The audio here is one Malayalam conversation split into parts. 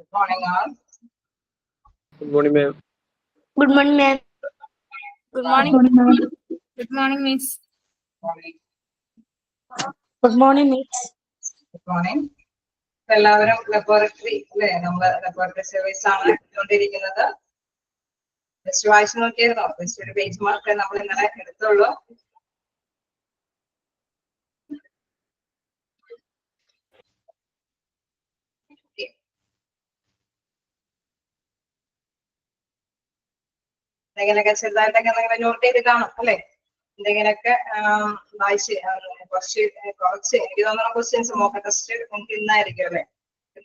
Good morning, all. Good morning, ma'am. Good morning, ma'am. Good morning. Good morning, Miss. Morning. Good morning, Miss. Good morning. എല്ലാവരും ലബോറട്ടറി അല്ലെ, നമ്മൾ ലബോറട്ടറി സർവീസ് ആണ് എടുത്തുകൊണ്ടിരിക്കുന്നത്. ടെസ്റ്റ് വായിച്ചു നോക്കിയായിരുന്നോ? ടെസ്റ്റ് ഒരു പേജ് മാർക്ക് നമ്മൾ ഇന്നലെ എടുത്തുള്ളൂ. എന്തെങ്കിലൊക്കെ ചെറുതായിട്ടൊക്കെ എന്തെങ്കിലും നോട്ട് ചെയ്ത് കാണും അല്ലെ? എന്തെങ്കിലൊക്കെ വായിച്ച് കുറച്ച് എനിക്ക് തോന്നുന്ന ക്വസ്റ്റ്യൻസ് മോക്ക് ടെസ്റ്റ് നമുക്ക് ഇന്നായിരിക്കും അല്ലെ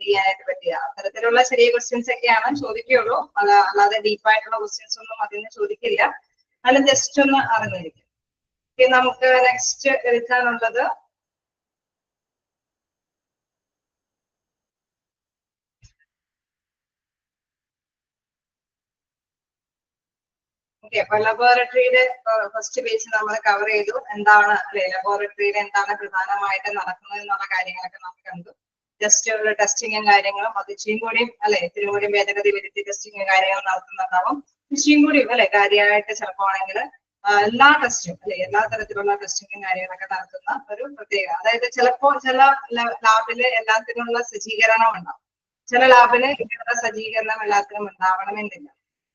ചെയ്യാനായിട്ട് പറ്റിയ അത്തരത്തിലുള്ള ചെറിയ ക്വസ്റ്റ്യൻസ് ഒക്കെയാണ് ചോദിക്കുകയുള്ളൂ. അല്ലാതെ ഡീപ്പായിട്ടുള്ള ക്വസ്റ്റ്യൻസ് ഒന്നും അതിന് ചോദിക്കില്ല. അത് ജസ്റ്റ് ഒന്ന് അറിഞ്ഞിരിക്കും. നമുക്ക് നെക്സ്റ്റ് എടുക്കാനുള്ളത് അപ്പൊ ലബോറട്ടറിയുടെ ഫസ്റ്റ് പേജ് നമ്മൾ കവർ ചെയ്തു. എന്താണ് അല്ലെ ലബോറട്ടറിയിൽ എന്താണ് പ്രധാനമായിട്ട് നടക്കുന്നത് എന്നുള്ള കാര്യങ്ങളൊക്കെ നമ്മൾ കണ്ടു. ജസ്റ്റ് ഒരു ടെസ്റ്റിങ്ങും കാര്യങ്ങളും അത് ഇച്ചിയും കൂടിയും അല്ലെ ഇത്തിരി കൂടി ഭേദഗതി വരുത്തി ടെസ്റ്റിങ്ങും കാര്യങ്ങളും നടത്തുന്നുണ്ടാവും. ഇച്ചിയും കൂടിയും അല്ലെ കാര്യമായിട്ട് ചിലപ്പോ ആണെങ്കിൽ എല്ലാ ടെസ്റ്റും അല്ലെ എല്ലാ തരത്തിലുള്ള ടെസ്റ്റിങ്ങും കാര്യങ്ങളൊക്കെ നടത്തുന്ന ഒരു പ്രത്യേക, അതായത് ചിലപ്പോ ചില ലാബില് എല്ലാത്തിനുള്ള സജ്ജീകരണം ഉണ്ടാവും, ചില ലാബില് ഇങ്ങനത്തെ സജ്ജീകരണം എല്ലാത്തിനും ഉണ്ടാവണമെന്നില്ല.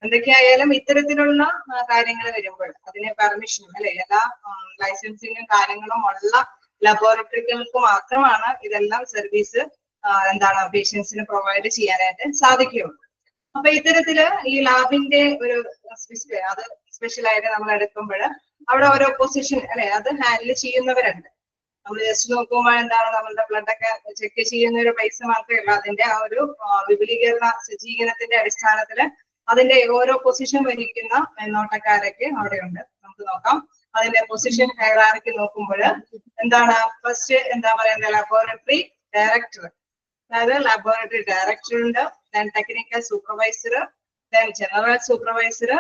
എന്തൊക്കെയായാലും ഇത്തരത്തിലുള്ള കാര്യങ്ങൾ വരുമ്പോൾ അതിന് പെർമിഷനും അല്ലെ എല്ലാ ലൈസൻസിങ്ങും കാര്യങ്ങളും ഉള്ള ലബോറട്ടറികൾക്ക് മാത്രമാണ് ഇതെല്ലാം സർവീസ് എന്താണ് പേഷ്യൻസിന് പ്രൊവൈഡ് ചെയ്യാനായിട്ട് സാധിക്കുകയുള്ളൂ. അപ്പൊ ഇത്തരത്തില് ഈ ലാബിന്റെ ഒരു അത് സ്പെഷ്യലായിട്ട് നമ്മൾ എടുക്കുമ്പോൾ അവിടെ ഓരോ പൊസിഷൻ അല്ലെ അത് ഹാൻഡിൽ ചെയ്യുന്നവരുണ്ട്. നമ്മൾ ജസ്റ്റ് നോക്കുമ്പോൾ എന്താണ് നമ്മളുടെ ബ്ലഡ് ഒക്കെ ചെക്ക് ചെയ്യുന്ന ഒരു പൈസ മാത്രമല്ല, അതിന്റെ ആ ഒരു വിപുലീകരണ സജ്ജീകരണത്തിന്റെ അടിസ്ഥാനത്തില് അതിന്റെ ഓരോ പൊസിഷൻ വഹിക്കുന്ന മേൽനോട്ടക്കാരൊക്കെ അവിടെയുണ്ട്. നമുക്ക് നോക്കാം അതിന്റെ പൊസിഷൻ ഹൈറാർക്കി നോക്കുമ്പോൾ എന്താണ് ഫസ്റ്റ് എന്താ പറയുന്നത് ലബോറട്ടറി ഡയറക്ടർ, അതായത് ലബോറട്ടറി ഡയറക്ടർ ഉണ്ട്, then technical supervisor, then general supervisor,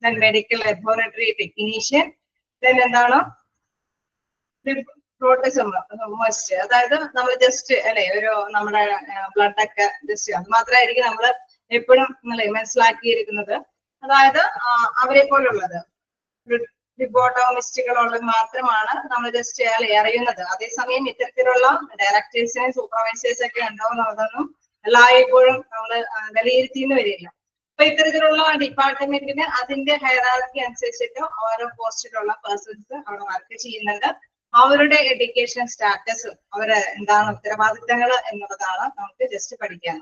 then medical laboratory technician, then എന്താണ് പ്രോട്ടോസം മസ്റ്റ്, അതായത് നമ്മൾ ജസ്റ്റ് അല്ലെ ഒരു നമ്മുടെ ബ്ലഡ് ഒക്കെ ജസ്റ്റ് അത് മാത്രമായിരിക്കും നമ്മൾ എപ്പോഴും മനസ്സിലാക്കിയിരിക്കുന്നത്. അതായത് അവരെ പോലുള്ളത് റിപ്പോർട്ടോമിസ്റ്റുകളുള്ളത് മാത്രമാണ് നമ്മൾ ജസ്റ്റ് അറിയുന്നത്. അതേസമയം ഇത്തരത്തിലുള്ള ഡയറക്ടേഴ്സിനെയും സൂപ്പർവൈസേഴ്സ് ഒക്കെ ഉണ്ടാവുന്നതൊന്നും എല്ലായ്പ്പോഴും നമ്മൾ വിലയിരുത്തിന്ന് വരില്ല. അപ്പൊ ഇത്തരത്തിലുള്ള ഡിപ്പാർട്ട്മെന്റിന് അതിന്റെ ഹൈറാർക്കി അനുസരിച്ചിട്ട് ഓരോ പോസ്റ്റിലുള്ള പേഴ്സൺസ് അവിടെ വർക്ക് ചെയ്യുന്നുണ്ട്. അവരുടെ എഡ്യൂക്കേഷൻ സ്റ്റാറ്റസും അവര് എന്താണ് ഉത്തരവാദിത്തങ്ങൾ എന്നുള്ളതാണ് നമുക്ക് ജസ്റ്റ് പഠിക്കാൻ.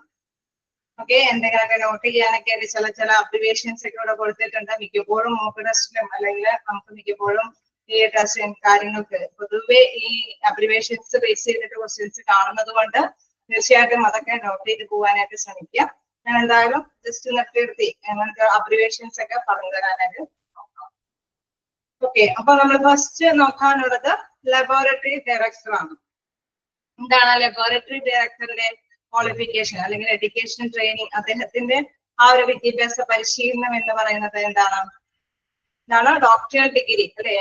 ഓക്കെ, എന്തെങ്കിലുമൊക്കെ നോട്ട് ചെയ്യാനൊക്കെ ചില അബ്രിവേഷൻസ് ഒക്കെ ഇവിടെ കൊടുത്തിട്ടുണ്ട്. മിക്കപ്പോഴും മോക്ക് ടെസ്റ്റിലും അല്ലെങ്കിൽ നമുക്ക് മിക്കപ്പോഴും ഈ ടെസ്റ്റ് കാര്യങ്ങൾക്ക് പൊതുവെ ഈ അബ്രിവേഷൻസ് ബേസ് ചെയ്തിട്ട് ക്വസ്റ്റ്യൻസ് കാണുന്നത് കൊണ്ട് തീർച്ചയായിട്ടും അതൊക്കെ നോട്ട് ചെയ്ത് പോകാനായിട്ട് ശ്രമിക്കാം. ഞാൻ എന്തായാലും ജസ്റ്റ് നിർത്തി അങ്ങനത്തെ അബ്രിവേഷൻസ് ഒക്കെ പറഞ്ഞു തരാനായിട്ട് നോക്കാം. ഓക്കെ, അപ്പൊ നമ്മൾ ഫസ്റ്റ് നോക്കാനുള്ളത് ലബോറട്ടറി ഡയറക്ടർ ആണ്. എന്താണ് ലബോറട്ടറി ഡയറക്ടറുടെ ക്വാളിഫിക്കേഷൻ അല്ലെങ്കിൽ എഡ്യൂക്കേഷൻ ട്രെയിനിങ്, അദ്ദേഹത്തിന്റെ ആ ഒരു വിദ്യാഭ്യാസ പരിശീലനം എന്ന് പറയുന്നത് എന്താണ് ഡോക്ടറൽ ഡിഗ്രി അല്ലെ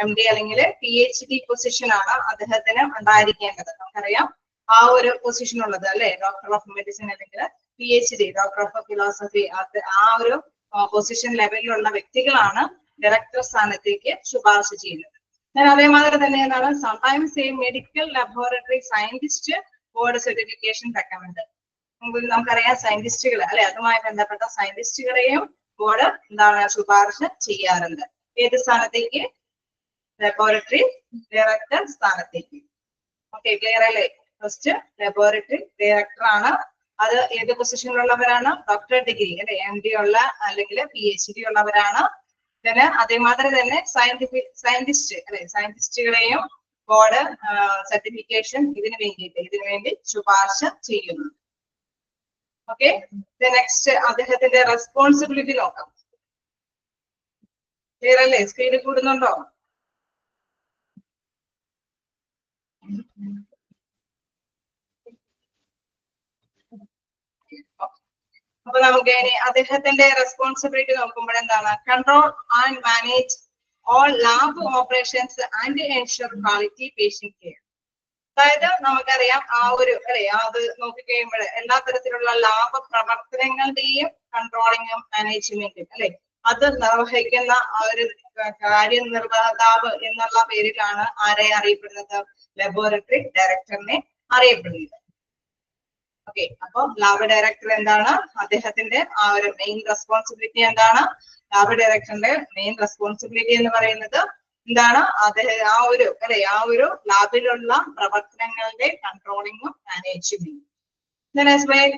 MD അല്ലെങ്കിൽ PhD പൊസിഷൻ ആണ് അദ്ദേഹത്തിന് ഉണ്ടായിരിക്കേണ്ടത്. നമുക്കറിയാം ആ ഒരു പൊസിഷൻ ഉള്ളത് അല്ലെ ഡോക്ടർ ഓഫ് മെഡിസിൻ അല്ലെങ്കിൽ PhD ഡോക്ടർ ഓഫ് ഫിലോസഫി, ആ ഒരു പൊസിഷൻ ലെവലിലുള്ള വ്യക്തികളാണ് ഡയറക്ടർ സ്ഥാനത്തേക്ക് ശുപാർശ ചെയ്യുന്നത്. അതേമാതിരി തന്നെ എന്താണ് sometimes A medical laboratory scientist board certification recommend. നമുക്കറിയാം സയന്റിസ്റ്റുകൾ അല്ലെ അതുമായി ബന്ധപ്പെട്ട സയന്റിസ്റ്റുകളെയും ബോർഡ് എന്താണ് ശുപാർശ ചെയ്യാറുണ്ട്. ഏത് സ്ഥാനത്തേക്ക്? ലബോറട്ടറി ഡയറക്ടർ സ്ഥാനത്തേക്ക്. ഓക്കെ, ക്ലിയർ അല്ലേ? ഫസ്റ്റ് ലബോറട്ടറി ഡയറക്ടർ ആണ്. അത് ഏത് പൊസിഷനിലുള്ളവരാണ്? ഡോക്ടർ ഡിഗ്രി അല്ലെ MD ഉള്ള അല്ലെങ്കിൽ PhD ഉള്ളവരാണ്. പിന്നെ അതേമാതിരി തന്നെ സയന്റിസ്റ്റ് അല്ലെ സയന്റിസ്റ്റുകളെയും ബോർഡ് സർട്ടിഫിക്കേഷൻ ഇതിനു വേണ്ടി ശുപാർശ ചെയ്യുന്നു. ഓക്കെ, നെക്സ്റ്റ് അദ്ദേഹത്തിന്റെ റെസ്പോൺസിബിലിറ്റി നോക്കാം. ക്ലിയർ അല്ലേ? സ്ക്രീനിൽ കൂടുന്നുണ്ടോ? അപ്പൊ നമുക്ക് ഇനി അദ്ദേഹത്തിന്റെ റെസ്പോൺസിബിലിറ്റി നോക്കുമ്പോൾ എന്താണ്? Control and manage all lab operations and ensure quality patient care. അതായത് നമുക്കറിയാം ആ ഒരു അല്ലെ അത് നോക്കിക്കഴിയുമ്പോൾ എല്ലാ തരത്തിലുള്ള ലാഭ പ്രവർത്തനങ്ങളുടെയും കൺട്രോളിങ്ങും മാനേജ്മെന്റും അല്ലെ അത് നിർവഹിക്കുന്ന ആ ഒരു കാര്യനിർവഹതാവ് എന്നുള്ള പേരിലാണ് ആരെ അറിയപ്പെടുന്നത്? ലബോറട്ടറി ഡയറക്ടറിനെ അറിയപ്പെടുന്നത്. ഓക്കെ, അപ്പൊ ലാബ് ഡയറക്ടർ എന്താണ്? അദ്ദേഹത്തിന്റെ ആ ഒരു മെയിൻ റെസ്പോൺസിബിലിറ്റി എന്താണ്? ലാബ് ഡയറക്ടറിന്റെ മെയിൻ റെസ്പോൺസിബിലിറ്റി എന്ന് പറയുന്നത് എന്താണ്? അദ്ദേഹം ആ ഒരു ലാബിലുള്ള പ്രവർത്തനങ്ങളുടെ കൺട്രോളിങ്ങും മാനേജ്മെന്റും.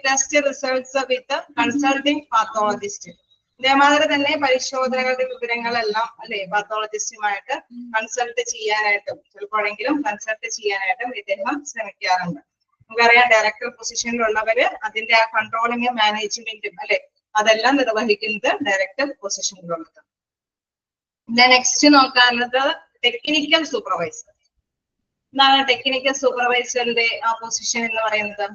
ടെസ്റ്റ് റിസൾട്ട്സ് വിത്ത് കൺസൾട്ടിംഗ് പാത്തോളജിസ്റ്റ്. ഇതേമാതിരി തന്നെ പരിശോധനകളുടെ വിവരങ്ങളെല്ലാം അല്ലെ പാത്തോളജിസ്റ്റുമായിട്ട് കൺസൾട്ട് ചെയ്യാനായിട്ടും ചിലപ്പോഴെങ്കിലും കൺസൾട്ട് ചെയ്യാനായിട്ടും ഇദ്ദേഹം ശ്രമിക്കാറുണ്ട്. നമുക്കറിയാം ഡയറക്ടർ പൊസിഷനിലുള്ളവര് അതിന്റെ ആ കൺട്രോളിംഗ് മാനേജ്മെന്റും അല്ലെ അതെല്ലാം നിർവഹിക്കുന്നത് ഡയറക്ടർ പൊസിഷനിലുള്ളത്. നെക്സ്റ്റ് നോക്കാനുള്ളത് ടെക്നിക്കൽ സൂപ്പർവൈസർ. എന്താണ് ടെക്നിക്കൽ സൂപ്പർവൈസറിന്റെ ആ പൊസിഷൻ എന്ന് പറയുന്നത്?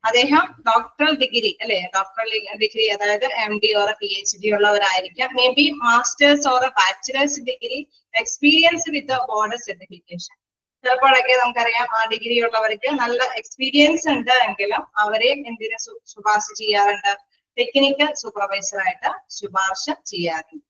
അദ്ദേഹം ഡോക്ടറൽ ഡിഗ്രി അല്ലെ ഡോക്ടറൽ ഡിഗ്രി അതായത് MD ഓർ PhD ഉള്ളവരായിരിക്കാം. Maybe masters or bachelors degree experience with board certification. ചിലപ്പോഴൊക്കെ നമുക്കറിയാം ആ ഡിഗ്രി ഉള്ളവർക്ക് നല്ല എക്സ്പീരിയൻസ് ഉണ്ട് എങ്കിലും അവരെ എന്തിനു ശുപാർശ ചെയ്യാറുണ്ട്? ടെക്നിക്കൽ സൂപ്പർവൈസർ ആയിട്ട് ശുപാർശ ചെയ്യാറുണ്ട്.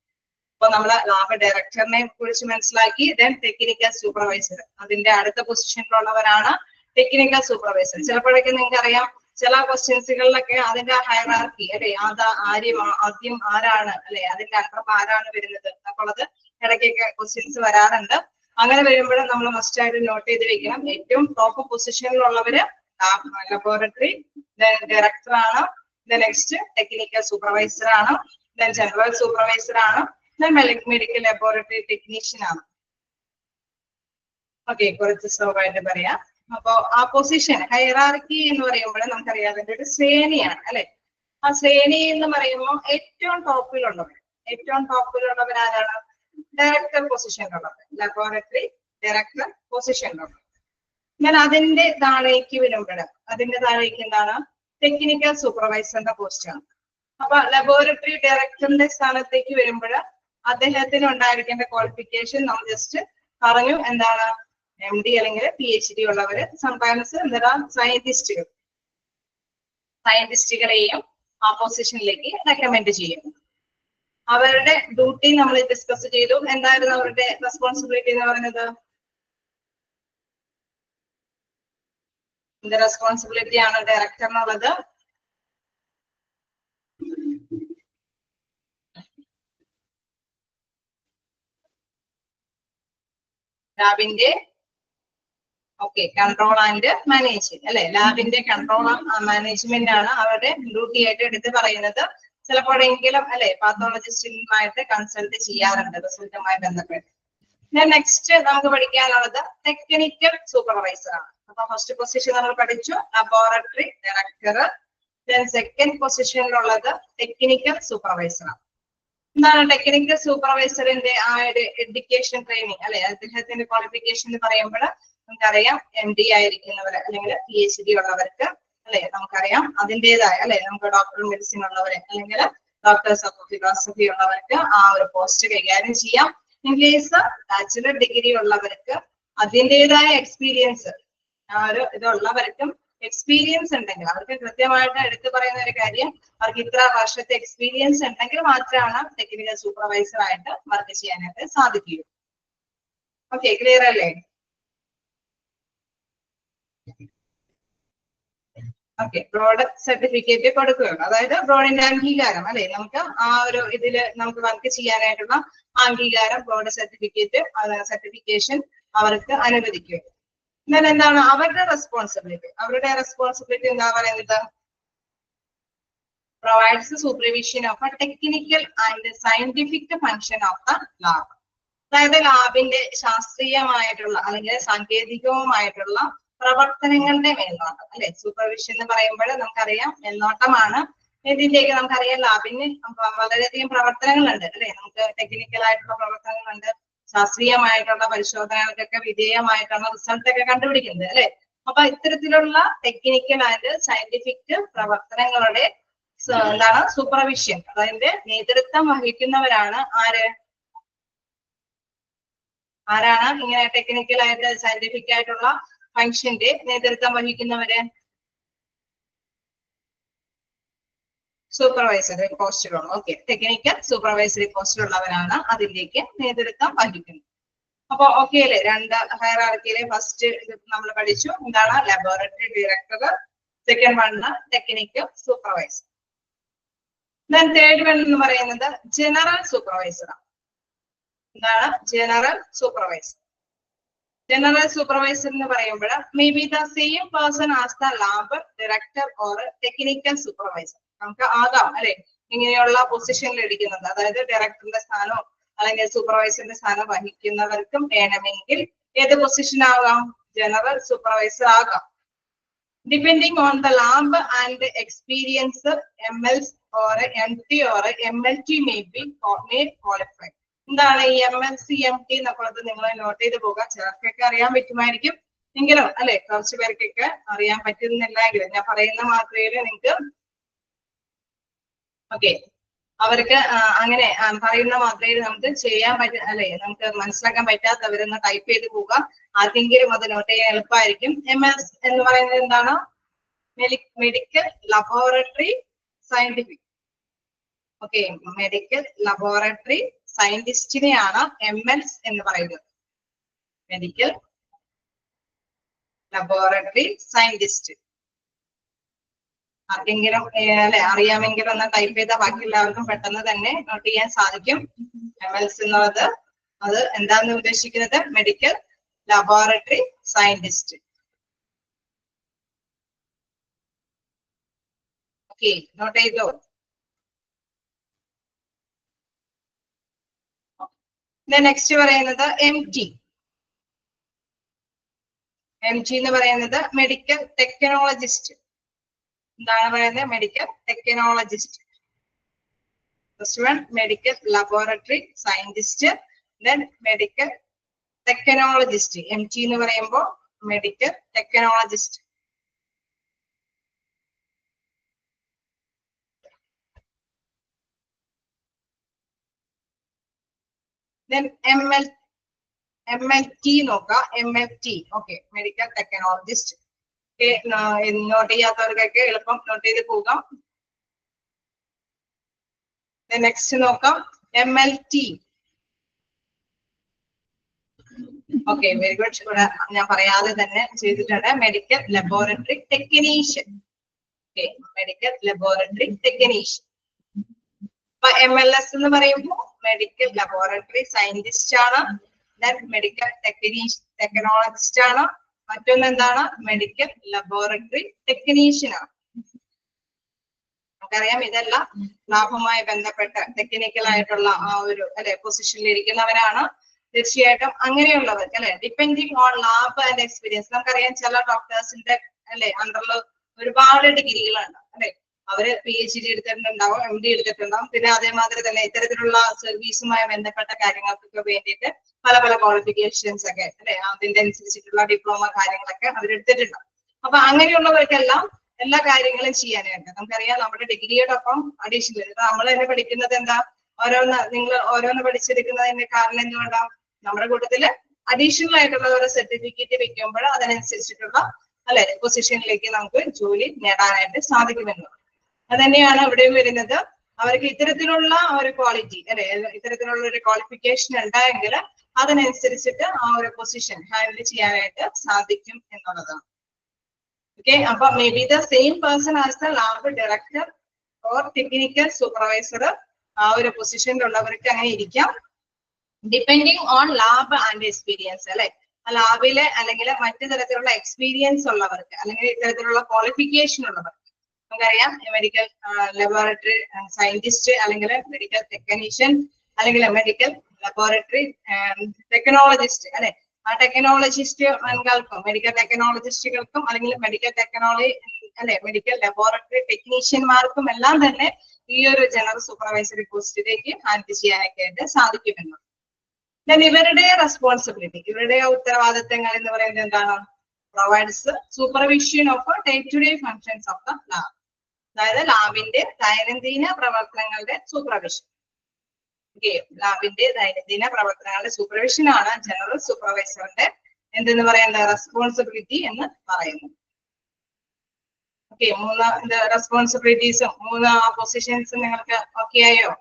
അപ്പൊ നമ്മള് ലാബ് ഡയറക്ടറിനെ കുറിച്ച് മനസ്സിലാക്കി. ദെൻ ടെക്നിക്കൽ സൂപ്പർവൈസർ അതിന്റെ അടുത്ത പൊസിഷനിലുള്ളവരാണ് ടെക്നിക്കൽ സൂപ്പർവൈസർ. ചിലപ്പോഴൊക്കെ നിങ്ങൾക്ക് അറിയാം ചില ക്വസ്റ്റ്യൻസുകളിലൊക്കെ അതിന്റെ ഹൈറാർക്കി അല്ലെ ആദ്യം ആരാണ് അല്ലെ അതിന്റെ അണ്ടർ ആരാണ് വരുന്നത് എന്നുള്ളത് ഇടയ്ക്കൊക്കെ ക്വസ്റ്റ്യൻസ് വരാറുണ്ട്. അങ്ങനെ വരുമ്പോഴും നമ്മൾ മസ്റ്റ് ആയിട്ട് നോട്ട് ചെയ്ത് വെക്കണം. ഏറ്റവും ടോപ്പ് പൊസിഷനിലുള്ളവര് ലബോറട്ടറി ഡയറക്ടർ ആണ്. നെക്സ്റ്റ് ടെക്നിക്കൽ സൂപ്പർവൈസർ ആണ്. ജനറൽ സൂപ്പർവൈസർ ആണ്. മെഡിക്കൽ ലബോറട്ടറി ടെക്നീഷ്യൻ ആണ്. ഓക്കെ, കുറച്ച് സ്ലോവായിട്ട് പറയാം. അപ്പോ ആ പൊസിഷൻ ഹൈറാർക്കി എന്ന് പറയുമ്പോൾ നമുക്കറിയാം അതിന്റെ ഒരു ശ്രേണിയാണ് അല്ലെ. ആ ശ്രേണി എന്ന് പറയുമ്പോൾ ഏറ്റവും ടോപ്പിലുള്ളവർ ആരാണ്? ഡയറക്ടർ പൊസിഷനിലുള്ളത്, ലബോറട്ടറി ഡയറക്ടർ പൊസിഷനിലുള്ളത്. എന്നാൽ അതിന്റെ താഴേക്ക് വരുമ്പോൾ എന്താണ്? ടെക്നിക്കൽ സൂപ്പർവൈസറിന്റെ പോസ്റ്റാണ്. അപ്പൊ ലബോറട്ടറി ഡയറക്ടറിന്റെ സ്ഥാനത്തേക്ക് വരുമ്പോൾ അദ്ദേഹത്തിന് ഉണ്ടായിരിക്കേണ്ട ക്വാളിഫിക്കേഷൻ നമ്മൾ ജസ്റ്റ് പറഞ്ഞു. എന്താണ്? MD അല്ലെങ്കിൽ PhD ഉള്ളവര്. സംടൈംസ് സയന്റിസ്റ്റുകളെയും ആ പൊസിഷനിലേക്ക് റെക്കമെൻഡ് ചെയ്യും. അവരുടെ ഡ്യൂട്ടി നമ്മൾ ഡിസ്കസ് ചെയ്തു. എന്തായിരുന്നു അവരുടെ റെസ്പോൺസിബിലിറ്റി എന്ന് പറയുന്നത്? എന്ത് റെസ്പോൺസിബിലിറ്റി ആണ് ഡയറക്ടറിനുള്ളത്? ലാബിന്റെ കൺട്രോൾ ആൻഡ് മാനേജ്മെന്റ് അല്ലെ. ലാബിന്റെ കൺട്രോൾ മാനേജ്മെന്റ് ആണ് അവരുടെ ഡ്യൂട്ടി ആയിട്ട് എടുത്ത് പറയുന്നത്. ചിലപ്പോഴെങ്കിലും അല്ലെ പാത്തോളജിസ്റ്റുമായിട്ട് കൺസൾട്ട് ചെയ്യാറുണ്ട് റിസൾട്ടുമായി ബന്ധപ്പെട്ട്. നെക്സ്റ്റ് നമുക്ക് പഠിക്കാനുള്ളത് ടെക്നിക്കൽ സൂപ്പർവൈസർ ആണ്. അപ്പൊ ഫസ്റ്റ് പൊസിഷൻ നമ്മൾ പഠിച്ചു ലബോറട്ടറി ഡയറക്ടർ. സെക്കൻഡ് പൊസിഷനിലുള്ളത് ടെക്നിക്കൽ സൂപ്പർവൈസർ ആണ്. എന്താണ് ടെക്നിക്കൽ സൂപ്പർവൈസറിന്റെ ആ ഒരു എഡ്യൂക്കേഷൻ ട്രെയിനിങ് അല്ലെ അദ്ദേഹത്തിന്റെ ക്വാളിഫിക്കേഷൻ എന്ന് പറയുമ്പോൾ നമുക്കറിയാം MD ആയിരിക്കുന്നവർ അല്ലെങ്കിൽ PhD ഉള്ളവർക്ക് അല്ലെ നമുക്കറിയാം അതിൻ്റെതായ അല്ലെ നമുക്ക് ഡോക്ടർ മെഡിസിൻ ഉള്ളവരെ അല്ലെങ്കിൽ ഡോക്ടേഴ്സ് ഓഫ് ഫിലോസഫി ഉള്ളവർക്ക് ആ ഒരു പോസ്റ്റ് കൈകാര്യം ചെയ്യാം. ഇൻ കേസ് ബാച്ചിലർ ഡിഗ്രി ഉള്ളവർക്ക് അതിൻ്റെതായ എക്സ്പീരിയൻസ് ആ ഒരു ഇതുള്ളവർക്കും എക്സ്പീരിയൻസ് ഉണ്ടെങ്കിൽ അവർക്ക് കൃത്യമായിട്ട് എടുത്തു പറയുന്ന ഒരു കാര്യം അവർക്ക് ഇത്ര വർഷത്തെ എക്സ്പീരിയൻസ് ഉണ്ടെങ്കിൽ മാത്രമാണ് ടെക്നിക്കൽ സൂപ്പർവൈസർ ആയിട്ട് വർക്ക് ചെയ്യാനായിട്ട് സാധിക്കുകയുള്ളൂ. ഓക്കെ, ക്ലിയർ അല്ലേ? ഓക്കെ, ബ്രോഡ് സർട്ടിഫിക്കറ്റ് കൊടുക്കുകയുള്ളൂ. അതായത് ബ്രോഡിന്റെ അംഗീകാരം അല്ലെ നമുക്ക് ആ ഒരു ഇതില് നമുക്ക് വർക്ക് ചെയ്യാനായിട്ടുള്ള അംഗീകാരം ബ്രോഡ് സർട്ടിഫിക്കേഷൻ അവർക്ക് അനുവദിക്കുക. എന്നാൽ എന്താണ് അവരുടെ റെസ്പോൺസിബിലിറ്റി എന്താ പറയുന്നത്? Provides supervision of A technical and scientific function of the lab. അതായത് ലാബിന്റെ ശാസ്ത്രീയമായിട്ടുള്ള അല്ലെങ്കിൽ സാങ്കേതികവുമായിട്ടുള്ള പ്രവർത്തനങ്ങളുടെ മേൽനോട്ടം അല്ലെ. സൂപ്പർവിഷൻ എന്ന് പറയുമ്പോൾ നമുക്കറിയാം മേൽനോട്ടമാണ്. ഇതിന്റെയൊക്കെ നമുക്കറിയാം ലാബിന് വളരെയധികം പ്രവർത്തനങ്ങളുണ്ട് അല്ലെ. നമുക്ക് ടെക്നിക്കൽ ആയിട്ടുള്ള പ്രവർത്തനങ്ങളുണ്ട്, ശാസ്ത്രീയമായിട്ടുള്ള പരിശോധനകൾക്കൊക്കെ വിധേയമായിട്ടുള്ള റിസൾട്ട് ഒക്കെ കണ്ടുപിടിക്കുന്നത് അല്ലെ. അപ്പൊ ഇത്തരത്തിലുള്ള ടെക്നിക്കൽ ആൻഡ് സയന്റിഫിക് പ്രവർത്തനങ്ങളുടെ എന്താണ് സൂപ്പർവിഷൻ അതിന്റെ നേതൃത്വം വഹിക്കുന്നവരാണ് ആരാണ് ഇങ്ങനെ ടെക്നിക്കൽ ആയിട്ട് സയന്റിഫിക് ആയിട്ടുള്ള ഫംഗ്ഷന്റെ നേതൃത്വം വഹിക്കുന്നവര് സൂപ്പർവൈസറി പോസ്റ്റിലുള്ള ടെക്നിക്കൽ സൂപ്പർവൈസറി പോസ്റ്റിലുള്ളവരാണ് അതിലേക്ക് നേതൃത്വം വഹിക്കുന്നത്. അപ്പൊ ഓക്കെ അല്ലേ? രണ്ട് ഹയറാർക്കിയിലെ ഫസ്റ്റ് നമ്മൾ പഠിച്ചു എന്താണ് laboratory director, second one technical supervisor. Then third one എന്ന് പറയുന്നത് ജനറൽ സൂപ്പർവൈസർ. എന്താണ് ജനറൽ സൂപ്പർവൈസർ? ജനറൽ സൂപ്പർവൈസർ എന്ന് പറയുമ്പോൾ may be the same person as the lab director or technical supervisor. നമുക്ക് ആകാം അല്ലെ ഇങ്ങനെയുള്ള പൊസിഷനിൽ ഇരിക്കുന്നത്, അതായത് ഡയറക്ടറിന്റെ സ്ഥാനോ അല്ലെങ്കിൽ സൂപ്പർവൈസറിന്റെ സ്ഥാനം വഹിക്കുന്നവർക്കും വേണമെങ്കിൽ ഏത് പൊസിഷൻ ആകാം? ജനറൽ സൂപ്പർവൈസർ ആകാം. Depending on the lab and experience MLs or MT or MLT may qualify. എന്താണ് ഈ MLC MT എന്നുള്ളത് നിങ്ങൾ നോട്ട് ചെയ്ത് പോകുക. ചിലർക്കൊക്കെ അറിയാൻ പറ്റുമായിരിക്കും എങ്കിലും അല്ലെ കുറച്ചു പേർക്കൊക്കെ അറിയാൻ പറ്റുന്നില്ല എങ്കിലും ഞാൻ പറയുന്ന മാത്രമേ നിങ്ങൾക്ക് അവർക്ക് അങ്ങനെ പറയുന്ന മാത്രമേ നമുക്ക് ചെയ്യാൻ പറ്റും അല്ലെ നമുക്ക് മനസ്സിലാക്കാൻ പറ്റാത്തവരൊന്ന് ടൈപ്പ് ചെയ്ത് പോവുക. ആർക്കെങ്കിലും അത് നോട്ട് ചെയ്യാൻ എളുപ്പമായിരിക്കും. MS എന്ന് പറയുന്നത് എന്താണ്? Medical laboratory scientific. Medical laboratory സയന്റിസ്റ്റിനെയാണ് MLs എന്ന് പറയുന്നത്. Medical laboratory scientist. ആർക്കെങ്കിലും അല്ലെ അറിയാമെങ്കിൽ ഒന്ന് ടൈപ്പ് ചെയ്താൽ ബാക്കി എല്ലാവർക്കും പെട്ടെന്ന് തന്നെ നോട്ട് ചെയ്യാൻ സാധിക്കും. MLs എന്നുള്ളത് അത് എന്താന്ന് ഉദ്ദേശിക്കുന്നത്? Medical laboratory scientist. നോട്ട് ചെയ്തോ? നെക്സ്റ്റ് പറയുന്നത് MT. MT എന്ന് പറയുന്നത് മെഡിക്കൽ ടെക്നോളജിസ്റ്റ്. എന്താണ് പറയുന്നത്? Medical technologist. First one medical laboratory scientist, then medical technologist. MT എന്ന് പറയുമ്പോൾ മെഡിക്കൽ ടെക്നോളജിസ്റ്റ്. ദെൻ MLT നോക്കാം. MLT medical technologist. നോട്ട് ചെയ്യാത്തവർക്കൊക്കെ എളുപ്പം നോട്ട് ചെയ്ത് പോകാം. നെക്സ്റ്റ് നോക്കാം MLT. Very good. ഇവിടെ ഞാൻ പറയാതെ തന്നെ ചെയ്തിട്ടുണ്ട്. Medical laboratory technician. Medical laboratory technician. അപ്പൊ MLS എന്ന് പറയുമ്പോൾ മെഡിക്കൽ ലബോറട്ടറി സയന്റിസ്റ്റ് ആണ്. ദെൻ മെഡിക്കൽ ടെക്നോളജിസ്റ്റ് ആണ്. മറ്റൊന്ന് എന്താണ്? മെഡിക്കൽ ലബോറട്ടറി ടെക്നീഷ്യൻ ആണ്. നമുക്കറിയാം ഇതെല്ലാം ലാഭവുമായി ബന്ധപ്പെട്ട ടെക്നിക്കൽ ആയിട്ടുള്ള ആ ഒരു പൊസിഷനിൽ ഇരിക്കുന്നവരാണ്. തീർച്ചയായിട്ടും അങ്ങനെയുള്ളവർക്ക് depending on lab and experience. നമുക്കറിയാം ചില ഡോക്ടേഴ്സിന്റെ അണ്ടറിൽ ഒരുപാട് ഡിഗ്രികളുണ്ട് അവര് PhD എടുത്തിട്ടുണ്ടാവും, MD എടുത്തിട്ടുണ്ടാവും. പിന്നെ അതേമാതിരി തന്നെ ഇത്തരത്തിലുള്ള സർവീസുമായി ബന്ധപ്പെട്ട കാര്യങ്ങൾക്കൊക്കെ വേണ്ടിയിട്ട് പല പല ക്വാളിഫിക്കേഷൻസ് ഒക്കെ അതിന്റെ അനുസരിച്ചിട്ടുള്ള ഡിപ്ലോമ കാര്യങ്ങളൊക്കെ അവരെടുത്തിട്ടുണ്ടാവും. അപ്പൊ അങ്ങനെയുള്ളവർക്കെല്ലാം എല്ലാ കാര്യങ്ങളും ചെയ്യാനായിട്ട് നമുക്കറിയാം. നമ്മുടെ ഡിഗ്രിയുടെ ഒപ്പം അഡീഷണൽ നമ്മൾ തന്നെ പഠിക്കുന്നത് എന്താ? നിങ്ങൾ ഓരോന്ന് പഠിച്ചെടുക്കുന്നതിന്റെ കാരണം എന്തുകൊണ്ടാണ്? നമ്മുടെ കൂട്ടത്തില് അഡീഷണൽ ആയിട്ടുള്ള ഒരു സർട്ടിഫിക്കറ്റ് വെക്കുമ്പോൾ അതിനനുസരിച്ചിട്ടുള്ള പൊസിഷനിലേക്ക് നമുക്ക് ജോലി നേടാനായിട്ട് സാധിക്കുമെന്നുള്ളത്. അത് തന്നെയാണ് ഇവിടെയും വരുന്നത്. അവർക്ക് ഇത്തരത്തിലുള്ള ഒരു ക്വാളിറ്റി ഇത്തരത്തിലുള്ള ഒരു ക്വാളിഫിക്കേഷൻ ഉണ്ടായെങ്കിൽ അതിനനുസരിച്ചിട്ട് ആ ഒരു പൊസിഷൻ ഹാൻഡിൽ ചെയ്യാനായിട്ട് സാധിക്കും എന്നുള്ളതാണ്. അപ്പൊ maybe the same person as the lab director or technical supervisor. ആ ഒരു പൊസിഷനിലുള്ളവർക്ക് അങ്ങനെ ഇരിക്കാം. Depending on lab and experience ലാബില് അല്ലെങ്കിൽ മറ്റു തരത്തിലുള്ള എക്സ്പീരിയൻസ് ഉള്ളവർക്ക് അല്ലെങ്കിൽ ഇത്തരത്തിലുള്ള ക്വാളിഫിക്കേഷൻ ഉള്ളവർക്ക്. നമുക്കറിയാം മെഡിക്കൽ ലബോറട്ടറി സയന്റിസ്റ്റ് അല്ലെങ്കിൽ മെഡിക്കൽ ടെക്നീഷ്യൻ അല്ലെങ്കിൽ മെഡിക്കൽ ലബോറട്ടറി ടെക്നോളജിസ്റ്റ് ആ ടെക്നോളജിസ്റ്റുകൾക്കും മെഡിക്കൽ ടെക്നോളജിസ്റ്റുകൾക്കും അല്ലെങ്കിൽ മെഡിക്കൽ ലബോറട്ടറി ടെക്നീഷ്യന്മാർക്കും എല്ലാം തന്നെ ഈ ഒരു ജനറൽ സൂപ്പർവൈസറി പോസ്റ്റിലേക്ക് ഹാൻഡിൽ ചെയ്യാനൊക്കെ സാധിക്കുമെന്ന്. ഇവരുടെ റെസ്പോൺസിബിലിറ്റി, ഇവരുടെ ഉത്തരവാദിത്തങ്ങൾ എന്ന് പറയുന്നത് എന്താണ്? Provides supervision of day to day functions of the lab. അതായത് ലാബിന്റെ ദൈനംദിന പ്രവർത്തനങ്ങളുടെ സൂപ്പർവിഷൻ. ലാബിന്റെ ദൈനംദിന പ്രവർത്തനങ്ങളുടെ സൂപ്പർവിഷൻ ആണ് ജനറൽ സൂപ്പർവൈസറിന്റെ എന്തെന്ന് പറയുന്നത് റെസ്പോൺസിബിലിറ്റി എന്ന് പറയുന്നു. ഓക്കെ, 3 റെസ്പോൺസിബിലിറ്റീസും 3 പൊസിഷൻസും നിങ്ങൾക്ക് ഓക്കെ ആയോ?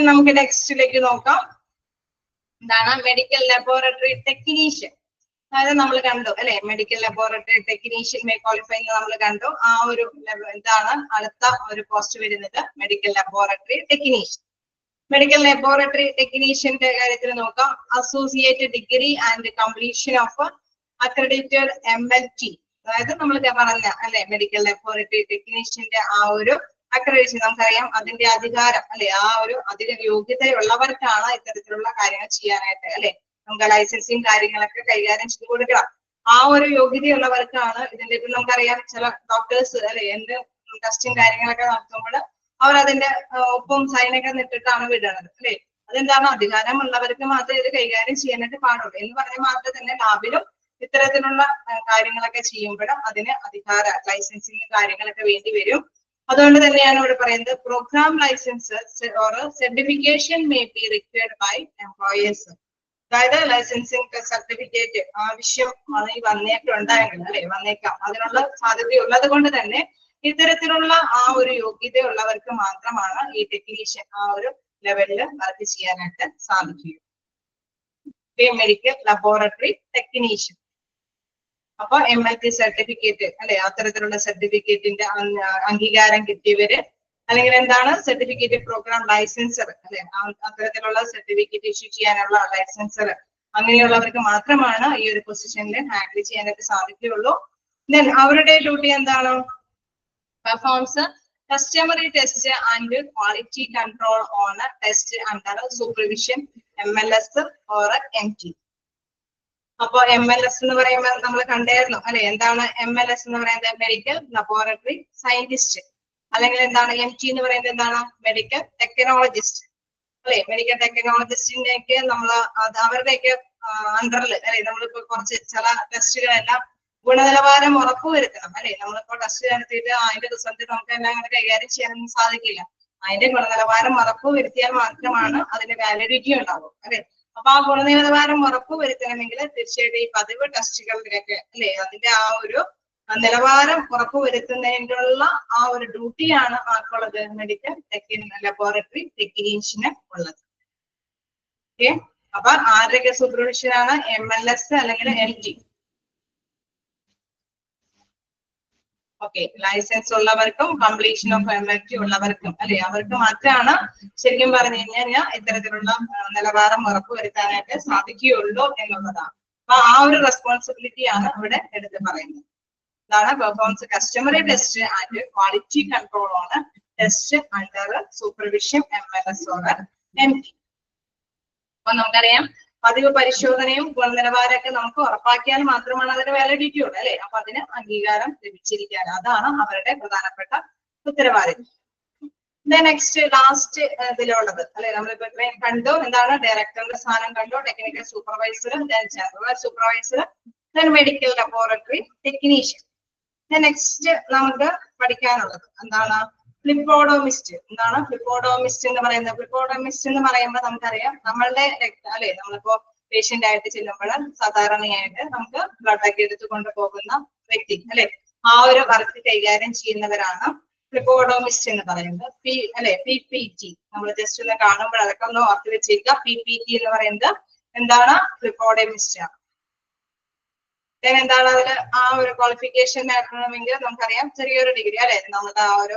നമുക്ക് നെക്സ്റ്റിലേക്ക് നോക്കാം. എന്താണ് മെഡിക്കൽ ലബോറട്ടറി ടെക്നീഷ്യൻ. അതായത് നമ്മൾ കണ്ടു അല്ലെ, medical laboratory technician may qualify എന്ന് നമ്മൾ കണ്ടു. ആ ഒരു എന്താണ് അടുത്ത ഒരു പോസ്റ്റ് വരുന്നത് medical laboratory technician. Medical laboratory ടെക്നീഷ്യന്റെ കാര്യത്തിൽ നോക്കാം. Associate degree and completion of accredited MLT. അതായത് നമ്മൾ പറഞ്ഞ അല്ലെ മെഡിക്കൽ ലബോറട്ടറി ടെക്നീഷ്യന്റെ ആ ഒരു അക്രഡിറ്റേഷൻ നമുക്കറിയാം, അതിന്റെ അധികാരം അല്ലെ, ആ ഒരു അധിക യോഗ്യതയുള്ളവർക്കാണ് ഇത്തരത്തിലുള്ള കാര്യങ്ങൾ ചെയ്യാനായിട്ട് അല്ലെ, നമുക്ക് ലൈസൻസിങ് കാര്യങ്ങളൊക്കെ കൈകാര്യം ചെയ്ത് കൊടുക്കണം. ആ ഒരു യോഗ്യതയുള്ളവർക്കാണ് ഇതിന്റെ. ഇപ്പൊ നമുക്കറിയാം ചില ഡോക്ടേഴ്സ് അല്ലെ എന്ത് ടെസ്റ്റിങ് കാര്യങ്ങളൊക്കെ നടത്തുമ്പോൾ അവർ അതിന്റെ ഒപ്പം സൈനൊക്കെ നിട്ടിട്ടാണ് വിടുന്നത് അല്ലെ. അതെന്താണ്, അധികാരമുള്ളവർക്ക് മാത്രമേ ഇത് കൈകാര്യം ചെയ്യാനായിട്ട് പാടുള്ളൂ എന്ന് പറഞ്ഞാൽ മാത്രമേ തന്നെ ലാബിലും ഇത്തരത്തിലുള്ള കാര്യങ്ങളൊക്കെ ചെയ്യുമ്പോൾ അതിന് അധികാര ലൈസൻസിങ് കാര്യങ്ങളൊക്കെ വേണ്ടി വരും. അതുകൊണ്ട് തന്നെയാണ് ഇവിടെ പറയുന്നത് program license or certification may be required by employers. അതായത് ലൈസൻസിങ് സർട്ടിഫിക്കറ്റ് ആവശ്യം വന്നേക്കുണ്ടായെങ്കിൽ അല്ലെ വന്നേക്കാം, അതിനുള്ള സാധ്യതയുള്ളത് കൊണ്ട് തന്നെ ഇത്തരത്തിലുള്ള ആ ഒരു യോഗ്യതയുള്ളവർക്ക് മാത്രമാണ് ഈ ടെക്നീഷ്യൻ ആ ഒരു ലെവലിൽ വർക്ക് ചെയ്യാനായിട്ട് സാധിക്കുക. Medical laboratory technician. അപ്പൊ MLT സർട്ടിഫിക്കറ്റ് അല്ലെ, അത്തരത്തിലുള്ള സർട്ടിഫിക്കറ്റിന്റെ അംഗീകാരം കിട്ടിയവര് അല്ലെങ്കിൽ എന്താണ് സർട്ടിഫിക്കറ്റ് പ്രോഗ്രാം ലൈസൻസർ അല്ലെ, അത്തരത്തിലുള്ള സർട്ടിഫിക്കറ്റ് ഇഷ്യൂ ചെയ്യാനുള്ള ലൈസൻസർ, അങ്ങനെയുള്ളവർക്ക് മാത്രമാണ് ഈ ഒരു പൊസിഷനിൽ ഹാൻഡിൽ ചെയ്യാനായിട്ട് സാധിക്കുകയുള്ളൂ. ദെൻ അവരുടെ ഡ്യൂട്ടി എന്താണ്? Performs customary test and quality control on test under supervision MLS or MT. അപ്പൊ MLS എന്ന് പറയുമ്പോൾ നമ്മൾ കണ്ടായിരുന്നു അല്ലെ, എന്താണ് MLS എന്ന് പറയുന്നത്? Medical laboratory scientist. അല്ലെങ്കിൽ എന്താണ് MT എന്ന് പറയുന്നത്? എന്താണ്? മെഡിക്കൽ ടെക്നോളജിസ്റ്റ് അല്ലെ. മെഡിക്കൽ ടെക്നോളജിസ്റ്റിന്റെയൊക്കെ നമ്മൾ അവരുടെയൊക്കെ അണ്ടറിൽ അല്ലെ നമ്മളിപ്പോ കുറച്ച് ചില ടെസ്റ്റുകളെല്ലാം ഗുണനിലവാരം ഉറപ്പുവരുത്തണം അല്ലെ. നമ്മളിപ്പോ ടെസ്റ്റ് നടത്തിയിട്ട് അതിന്റെ റിസൾട്ട് നമുക്ക് എല്ലാം അങ്ങനെ കൈകാര്യം ചെയ്യാനൊന്നും സാധിക്കില്ല. അതിന്റെ ഗുണനിലവാരം ഉറപ്പുവരുത്തിയാൽ മാത്രമാണ് അതിന്റെ വാലിഡിറ്റി ഉണ്ടാവും അല്ലെ. അപ്പൊ ആ ഗുണനിലവാരം ഉറപ്പുവരുത്തണമെങ്കിൽ തീർച്ചയായിട്ടും ഈ പതിവ് ടെസ്റ്റുകളിലൊക്കെ അല്ലെ അതിന്റെ ആ ഒരു നിലവാരം ഉറപ്പുവരുത്തുന്നതിനുള്ള ആ ഒരു ഡ്യൂട്ടിയാണ് ആർക്കുള്ളത്? മെഡിക്കൽ ലബോറട്ടറി ടെക്നീഷ്യന് ഉള്ളത്. ഓക്കെ, അപ്പൊ ആരുടെയൊക്കെ സൂപ്പർവിഷൻ ആണ്? MLS അല്ലെങ്കിൽ MT. ഓക്കെ, ലൈസൻസ് ഉള്ളവർക്കും കംപ്ലീഷൻ ഓഫ് MLT ഉള്ളവർക്കും അല്ലെ അവർക്ക് മാത്രമാണ് ശരിക്കും പറഞ്ഞു കഴിഞ്ഞാൽ ഇത്തരത്തിലുള്ള നിലവാരം ഉറപ്പുവരുത്താനായിട്ട് സാധിക്കുകയുള്ളൂ എന്നുള്ളതാണ്. അപ്പൊ ആ ഒരു റെസ്പോൺസിബിലിറ്റി ആണ് ഇവിടെ എടുത്ത് പറയുന്നത്. ഇതാണ് performs customary test and quality control on test under supervision MLS or MT. അപ്പൊ നമുക്കറിയാം പതിവ് പരിശോധനയും ഗുണനിലവാരമൊക്കെ നമുക്ക് ഉറപ്പാക്കിയാൽ മാത്രമാണ് അതിന് വാലിഡിറ്റി ഉള്ളൂ അല്ലെ. അപ്പൊ അതിന് അംഗീകാരം ലഭിച്ചിരിക്കാൻ അതാണ് അവരുടെ പ്രധാനപ്പെട്ട ഉത്തരവാദിത്വം. നെക്സ്റ്റ് ലാസ്റ്റ് ഇതിലുള്ളത് അല്ലെ, നമ്മളിപ്പോ ഇത്രയും കണ്ടു. എന്താണ്? ഡയറക്ടറുടെ സ്ഥാനം കണ്ടു, technical supervisor, general supervisor, medical laboratory technician. Next നമുക്ക് പഠിക്കാനുള്ളത് എന്താണ്? ഫ്ലിപ്പോഡോമിസ്റ്റ്. എന്താണ് ഫ്ലിപ്പോഡോമിസ്റ്റ് എന്ന് പറയുന്നത്? ഫ്ലിപ്പോഡോമിസ്റ്റ് എന്ന് പറയുമ്പോൾ നമുക്കറിയാം നമ്മളുടെ അല്ലെ നമ്മളിപ്പോ പേഷ്യന്റ് ആയിട്ട് ചെല്ലുമ്പോൾ സാധാരണയായിട്ട് നമുക്ക് ബ്ലഡ് ഒക്കെ എടുത്തു കൊണ്ടുപോകുന്ന വ്യക്തി അല്ലെ, ആ ഒരു വർക്ക് കൈകാര്യം ചെയ്യുന്നവരാണ് ഫ്ലിപ്പോഡോമിസ്റ്റ് എന്ന് പറയുന്നത്. PPT നമ്മൾ ജസ്റ്റ് ഒന്ന് കാണുമ്പോൾ അതൊക്കെ ഒന്ന് ഓർത്ത് വെച്ചേക്കുക. PPT എന്ന് പറയുന്നത് എന്താണ്? ഫ്ലിപ്പോഡോമിസ്റ്റ് ആണ്. എന്താണ് അതിൽ ആ ഒരു ക്വാളിഫിക്കേഷൻ നേടണമെങ്കിൽ നമുക്കറിയാം ചെറിയൊരു ഡിഗ്രി അല്ലെ, നമ്മുടെ ആ ഒരു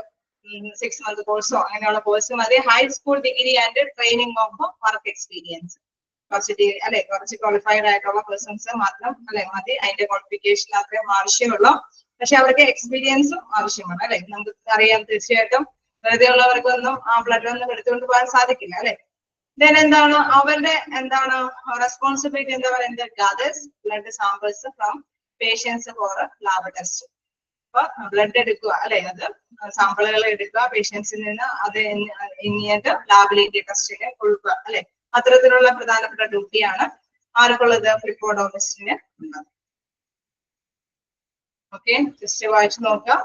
6 month കോഴ്സോ അങ്ങനെയുള്ള കോഴ്സ് മതി. High school degree and training of work experience കുറച്ച് ഡിഗ്രി അല്ലെ, കുറച്ച് ക്വാളിഫൈഡ് ആയിട്ടുള്ള പേഴ്സൺസ് മാത്രം അല്ലെ മതി. അതിന്റെ ക്വാളിഫിക്കേഷൻ അത്രയും ആവശ്യമുള്ളൂ. പക്ഷെ അവർക്ക് എക്സ്പീരിയൻസും ആവശ്യമാണ് അല്ലെ. നമുക്ക് അറിയാം തീർച്ചയായിട്ടും വെറുതെ ഉള്ളവർക്കൊന്നും ആ ബ്ലഡ് ഒന്നും എടുത്തുകൊണ്ട് പോകാൻ സാധിക്കില്ല അല്ലെ. ദെൻ എന്താണ് അവരുടെ എന്താണ് റെസ്പോൺസിബിലിറ്റി? എന്താ പറയുന്നത്? Gathers blood samples from patients for lab test. അപ്പൊ ബ്ലഡ് എടുക്കുക അല്ലെ, അത് സാമ്പിളുകൾ എടുക്കുക പേഷ്യൻസിൽ നിന്ന്, അത് ഇനിയിട്ട് ലാബിലേക്ക് ടെസ്റ്റിന് കൊടുക്കുക അല്ലെ. അത്തരത്തിലുള്ള പ്രധാനപ്പെട്ട ഡ്യൂട്ടിയാണ് ആർക്കുള്ളത്? ഫ്ലിപ്പോഡോമിസ്റ്റിന് ഉള്ളത്. ഓക്കെ, ജസ്റ്റ് വായിച്ചു നോക്കാം.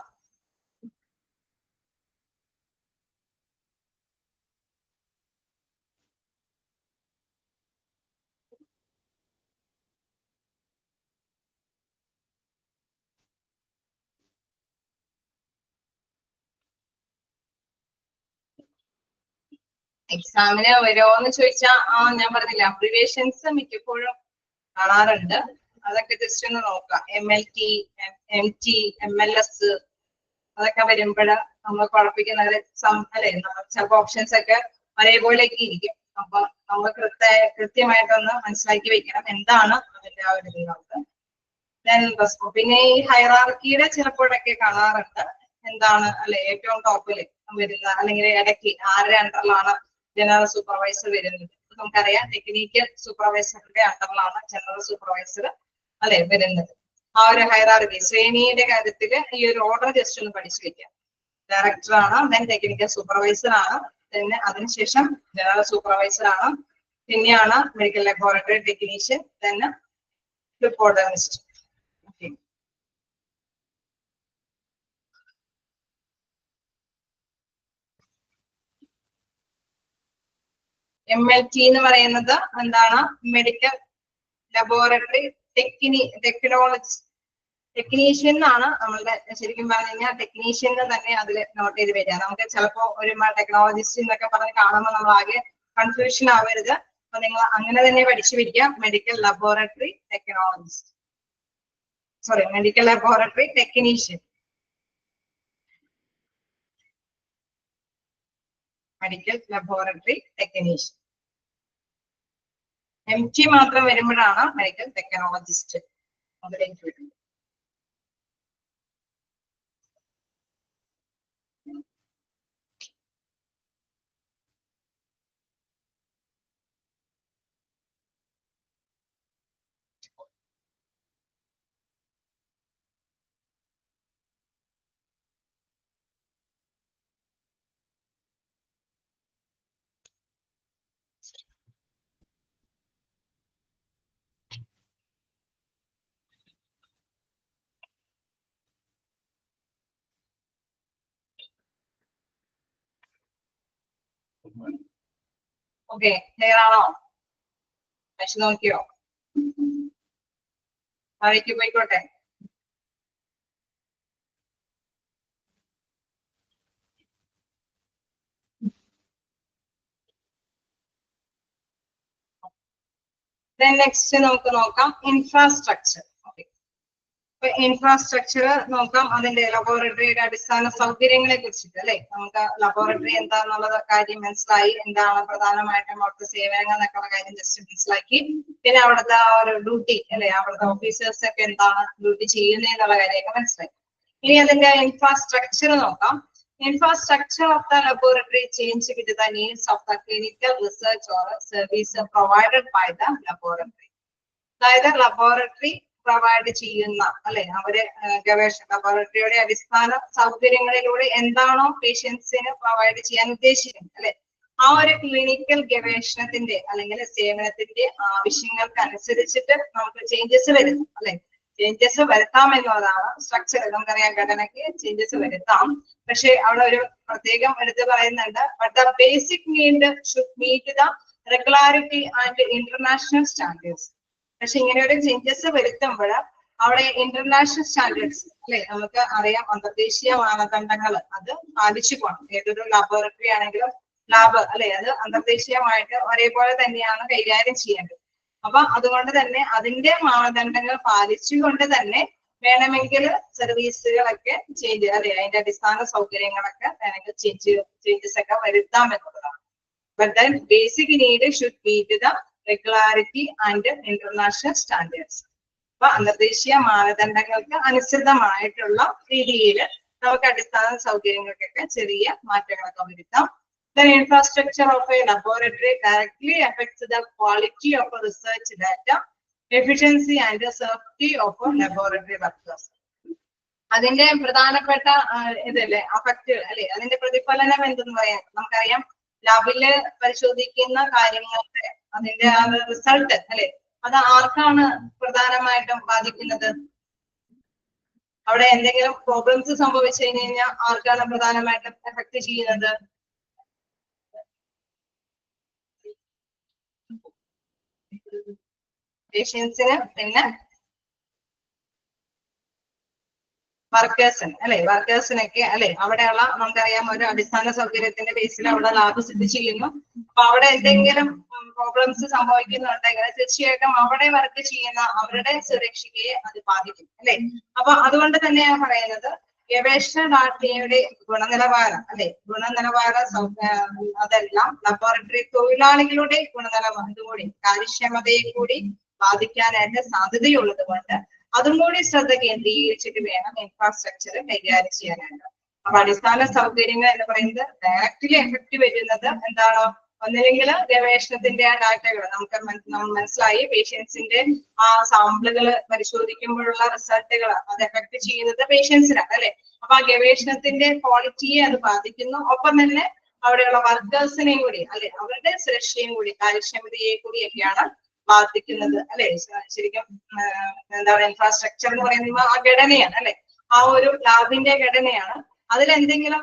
എക്സാമിന് വരുമോന്ന് ചോദിച്ചാ ഞാൻ പറഞ്ഞില്ല, അബ്രിവേഷൻസ് മിക്കപ്പോഴും കാണാറുണ്ട്. അതൊക്കെ ജസ്റ്റ് ഒന്ന് നോക്കാം. MLT, MT, MLS അതൊക്കെ വരുമ്പോഴ് നമ്മൾ കുഴപ്പിക്കുന്നത് അല്ലെ, ചിലപ്പോ ഓപ്ഷൻസ് ഒക്കെ ഒരേപോലെയൊക്കെ ഇരിക്കും. അപ്പൊ നമ്മൾ കൃത്യമായിട്ടൊന്ന് മനസ്സിലാക്കി വെക്കണം എന്താണ് അതിന്റെ ആ ഒരു ഇതിനകത്ത്. പിന്നെ ഈ ഹൈറാർക്കിയുടെ ചിലപ്പോഴൊക്കെ കാണാറുണ്ട് എന്താണ് അല്ലെ ഏറ്റവും ടോപ്പില് വരുന്ന, അല്ലെങ്കിൽ ഇടയ്ക്ക് ആരുടെ അണ്ടറിലാണ് ജനറൽ സൂപ്പർവൈസർ വരുന്നത്. നമുക്കറിയാം ടെക്നിക്കൽ സൂപ്പർവൈസറുടെ അണ്ടറിലാണ് ജനറൽ സൂപ്പർവൈസർ അല്ലെ വരുന്നത്. ആ ഒരു ഹൈറാർക്കി ശ്രേണിയുടെ കാര്യത്തില് ഈ ഒരു ഓർഡർ ജസ്റ്റ് ഒന്ന് പഠിച്ചു വെക്കാം. ഡയറക്ടർ ആണ്, ദെൻ ടെക്നിക്കൽ സൂപ്പർവൈസർ ആണ്, പിന്നെ അതിനുശേഷം ജനറൽ സൂപ്പർവൈസർ ആണ്, പിന്നെയാണ് മെഡിക്കൽ ലബോറട്ടറി ടെക്നീഷ്യൻ, ദെൻ റിപ്പോർട്ടറിസ്റ്റ്. MLT എന്ന് പറയുന്നത് എന്താണ്? മെഡിക്കൽ ലബോറട്ടറി ടെക്നീഷ്യൻ എന്നാണ് നമ്മളുടെ ശരിക്കും പറഞ്ഞു കഴിഞ്ഞാൽ. ടെക്നീഷ്യൻ തന്നെ അതിൽ നോട്ട് ചെയ്ത് വരിക. നമുക്ക് ചിലപ്പോ ഒരു ടെക്നോളജിസ്റ്റ് എന്നൊക്കെ പറഞ്ഞ് കാണുമ്പോൾ നമ്മൾ ആകെ കൺഫ്യൂഷൻ ആവരുത്. അപ്പൊ നിങ്ങൾ അങ്ങനെ തന്നെ പഠിച്ചു വരിക. Medical laboratory technologist, sorry medical laboratory technician, medical laboratory technician. MT മാത്രം വരുമ്പോഴാണ് മെഡിക്കൽ ടെക്നോളജിസ്റ്റ് അതിലേക്ക് വരുന്നത്. ഓക്കെ, ക്ലിയർ ആണോ? പക്ഷെ നോക്കിയോ? താഴേക്ക് പോയിക്കോട്ടെ. നെക്സ്റ്റ് നമുക്ക് നോക്കാം ഇൻഫ്രാസ്ട്രക്ചർ. ഇൻഫ്രാസ്ട്രക്ചർ നോക്കാം. അതിന്റെ ലബോറട്ടറിയുടെ അടിസ്ഥാന സൗകര്യങ്ങളെ കുറിച്ചിട്ട് അല്ലെ, നമുക്ക് ലബോറട്ടറി എന്താന്നുള്ള കാര്യം മനസ്സിലായി, എന്താണ് പ്രധാനമായിട്ടും അവിടുത്തെ സേവനങ്ങൾ എന്നൊക്കെയുള്ള കാര്യം ജസ്റ്റ് മനസ്സിലാക്കി. പിന്നെ അവിടുത്തെ ആ ഒരു ഡ്യൂട്ടി അല്ലെ, അവിടുത്തെ ഓഫീസേഴ്സ് ഒക്കെ എന്താണ് ഡ്യൂട്ടി ചെയ്യുന്നത് എന്നുള്ള കാര്യമൊക്കെ മനസ്സിലായി. ഇനി അതിന്റെ ഇൻഫ്രാസ്ട്രക്ചർ നോക്കാം. Infrastructure of the laboratory change with the needs of the clinical research or service provided by the laboratory. അതായത് ലബോറട്ടറി പ്രൊവൈഡ് ചെയ്യുന്ന അല്ലെ, അവര് ഗവേഷണ ലബോറട്ടറിയുടെ അടിസ്ഥാന സൗകര്യങ്ങളിലൂടെ എന്താണോ പേഷ്യൻസിന് പ്രൊവൈഡ് ചെയ്യാൻ ഉദ്ദേശിക്കുന്നത് അല്ലെ, ആ ഒരു ക്ലിനിക്കൽ ഗവേഷണത്തിന്റെ അല്ലെങ്കിൽ സേവനത്തിന്റെ ആവശ്യങ്ങൾക്ക് അനുസരിച്ചിട്ട് നമുക്ക് ചേഞ്ചസ് വരുന്നു അല്ലെ. ചേഞ്ചസ് വരുത്താം എന്നുള്ളതാണ് സ്ട്രക്ചർ. നമുക്കറിയാം ഘടനയ്ക്ക് ചേഞ്ചസ് വരുത്താം. പക്ഷെ അവിടെ ഒരു പ്രത്യേകം എടുത്ത് പറയുന്നുണ്ട്, but the basic need should meet the regularity and international standards. പക്ഷെ ഇങ്ങനെ ഒരു ചേഞ്ചസ് വരുത്തുമ്പോൾ അവിടെ ഇന്റർനാഷണൽ സ്റ്റാൻഡേർഡ്സ് അല്ലെ, നമുക്ക് അറിയാം അന്തർദേശീയ മാനദണ്ഡങ്ങൾ അത് പാലിച്ചു പോകണം. ഏതൊരു ലബോറട്ടറി ആണെങ്കിലും ലാബ് അല്ലെ, അത് അന്തർദേശീയമായിട്ട് ഒരേപോലെ തന്നെയാണ് കൈകാര്യം ചെയ്യേണ്ടത്. അപ്പൊ അതുകൊണ്ട് തന്നെ അതിന്റെ മാനദണ്ഡങ്ങൾ പാലിച്ചുകൊണ്ട് തന്നെ വേണമെങ്കിൽ സർവീസുകളൊക്കെ ചേഞ്ച് അല്ലെ, അതിന്റെ അടിസ്ഥാന സൗകര്യങ്ങളൊക്കെ വേണമെങ്കിൽ ചേഞ്ചസ് ഒക്കെ വരുത്താം എന്നുള്ളതാണ്. But then basic need should meet the regularity and international standards. അപ്പൊ അന്തർദേശീയ മാനദണ്ഡങ്ങൾക്ക് അനുസൃതമായിട്ടുള്ള രീതിയിൽ നമുക്ക് അടിസ്ഥാന സൗകര്യങ്ങൾക്കൊക്കെ ചെറിയ മാറ്റങ്ങളൊക്കെ വരുത്താം. The infrastructure of a laboratory directly affects the quality of research data, efficiency and the safety of laboratory workers. അതിന്റെ പ്രധാനപ്പെട്ട ഇതല്ലേ അഫക്റ്റ് അല്ലെ, അതിന്റെ പ്രതിഫലനം എന്തെന്ന് പറയാൻ നമുക്കറിയാം. ലാബില് പരിശോധിക്കുന്ന കാര്യങ്ങൾക്ക് അതിന്റെ ആ റിസൾട്ട് അല്ലെ, അത് ആർക്കാണ് പ്രധാനമായിട്ടും ബാധിക്കുന്നത്? അവിടെ എന്തെങ്കിലും പ്രോബ്ലംസ് സംഭവിച്ചു കഴിഞ്ഞാൽ ആർക്കാണ് പ്രധാനമായിട്ടും എഫക്ട് ചെയ്യുന്നത്? പേഷ്യൻസിന്, പിന്നെ വർക്കേഴ്സിന് അല്ലെ, വർക്കേഴ്സിനൊക്കെ അല്ലെ അവിടെയുള്ള നമുക്കറിയാം ഒരു അടിസ്ഥാന സൗകര്യത്തിന്റെ ബേസിൽ അവിടെ ലാബ് സ്ഥിതി ചെയ്യുന്നു. അപ്പൊ അവിടെ എന്തെങ്കിലും പ്രോബ്ലംസ് സംഭവിക്കുന്നുണ്ടെങ്കിൽ തീർച്ചയായിട്ടും അവിടെ വർക്ക് ചെയ്യുന്ന അവരുടെ സുരക്ഷയെ അത് ബാധിക്കും അല്ലെ. അപ്പൊ അതുകൊണ്ട് തന്നെയാണ് പറയുന്നത് ഗവേഷണ ഡാറ്റയുടെ ഗുണനിലവാരം അല്ലെ, അതെല്ലാം ലബോറട്ടറി തൊഴിലാളികളുടെ ഗുണനിലവാരം കൂടി കാര്യക്ഷമതയെ കൂടി ബാധിക്കാനായിട്ട് സാധ്യതയുള്ളത് കൊണ്ട് അതും കൂടി ശ്രദ്ധ കേന്ദ്രീകരിച്ചിട്ട് വേണം ഇൻഫ്രാസ്ട്രക്ചർ കൈകാര്യം ചെയ്യാനായിട്ട്. അപ്പൊ അടിസ്ഥാന സൗകര്യങ്ങൾ എന്ന് പറയുന്നത് ഡയറക്റ്റ്ലി എഫക്ട് വരുന്നത് എന്താണ്, ഒന്നില്ലെങ്കിൽ ഗവേഷണത്തിന്റെ ആ ഡാറ്റകൾ നമുക്ക് മനസ്സിലായി പേഷ്യൻസിന്റെ ആ സാമ്പിളുകൾ പരിശോധിക്കുമ്പോഴുള്ള റിസൾട്ടുകൾ അത് എഫക്ട് ചെയ്യുന്നത് പേഷ്യൻസിനാണ് അല്ലെ. അപ്പൊ ആ ഗവേഷണത്തിന്റെ ക്വാളിറ്റിയെ അത് ബാധിക്കുന്നു. ഒപ്പം തന്നെ അവിടെയുള്ള വർക്കേഴ്സിനെയും കൂടി അല്ലെ അവരുടെ സുരക്ഷയും കൂടി കാര്യക്ഷമതയെ കൂടിയൊക്കെയാണ് ബാധിക്കുന്നത് അല്ലെ. ശരിക്കും എന്താണ് ഇൻഫ്രാസ്ട്രക്ചർ എന്ന് പറയുന്നത് ആ ഘടനയാണ് അല്ലെ, ആ ഒരു ലാബിന്റെ ഘടനയാണ്. അതിലെന്തെങ്കിലും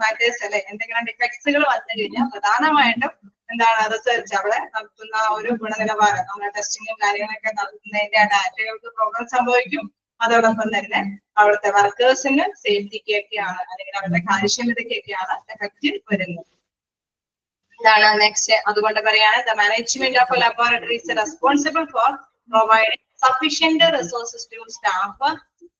മാറ്റേഴ്സ് അല്ലെ എന്തെങ്കിലും ഡിഫക്ട്സുകൾ വന്നു കഴിഞ്ഞാൽ പ്രധാനമായിട്ടും എന്താണ് റിസർച്ച് അവിടെ നടത്തുന്ന ഒരു ഗുണനിലവാരം നമ്മുടെ ടെസ്റ്റിങ്ങും കാര്യങ്ങളൊക്കെ നടത്തുന്നതിന്റെ ആ ഡാറ്റകൾക്ക് പ്രോബ്ലം സംഭവിക്കും. അതോടൊപ്പം തന്നെ അവിടുത്തെ വർക്കേഴ്സിന് സേഫ്റ്റിക്കൊക്കെയാണ് അല്ലെങ്കിൽ അവരുടെ കാര്യക്ഷമതയ്ക്കൊക്കെയാണ് എഫക്റ്റ് വരുന്നത്. ഇതാണ് നെക്സ്റ്റ്. അതുകൊണ്ട് പറയാണ് the management of laboratory is responsible for providing sufficient resources to staff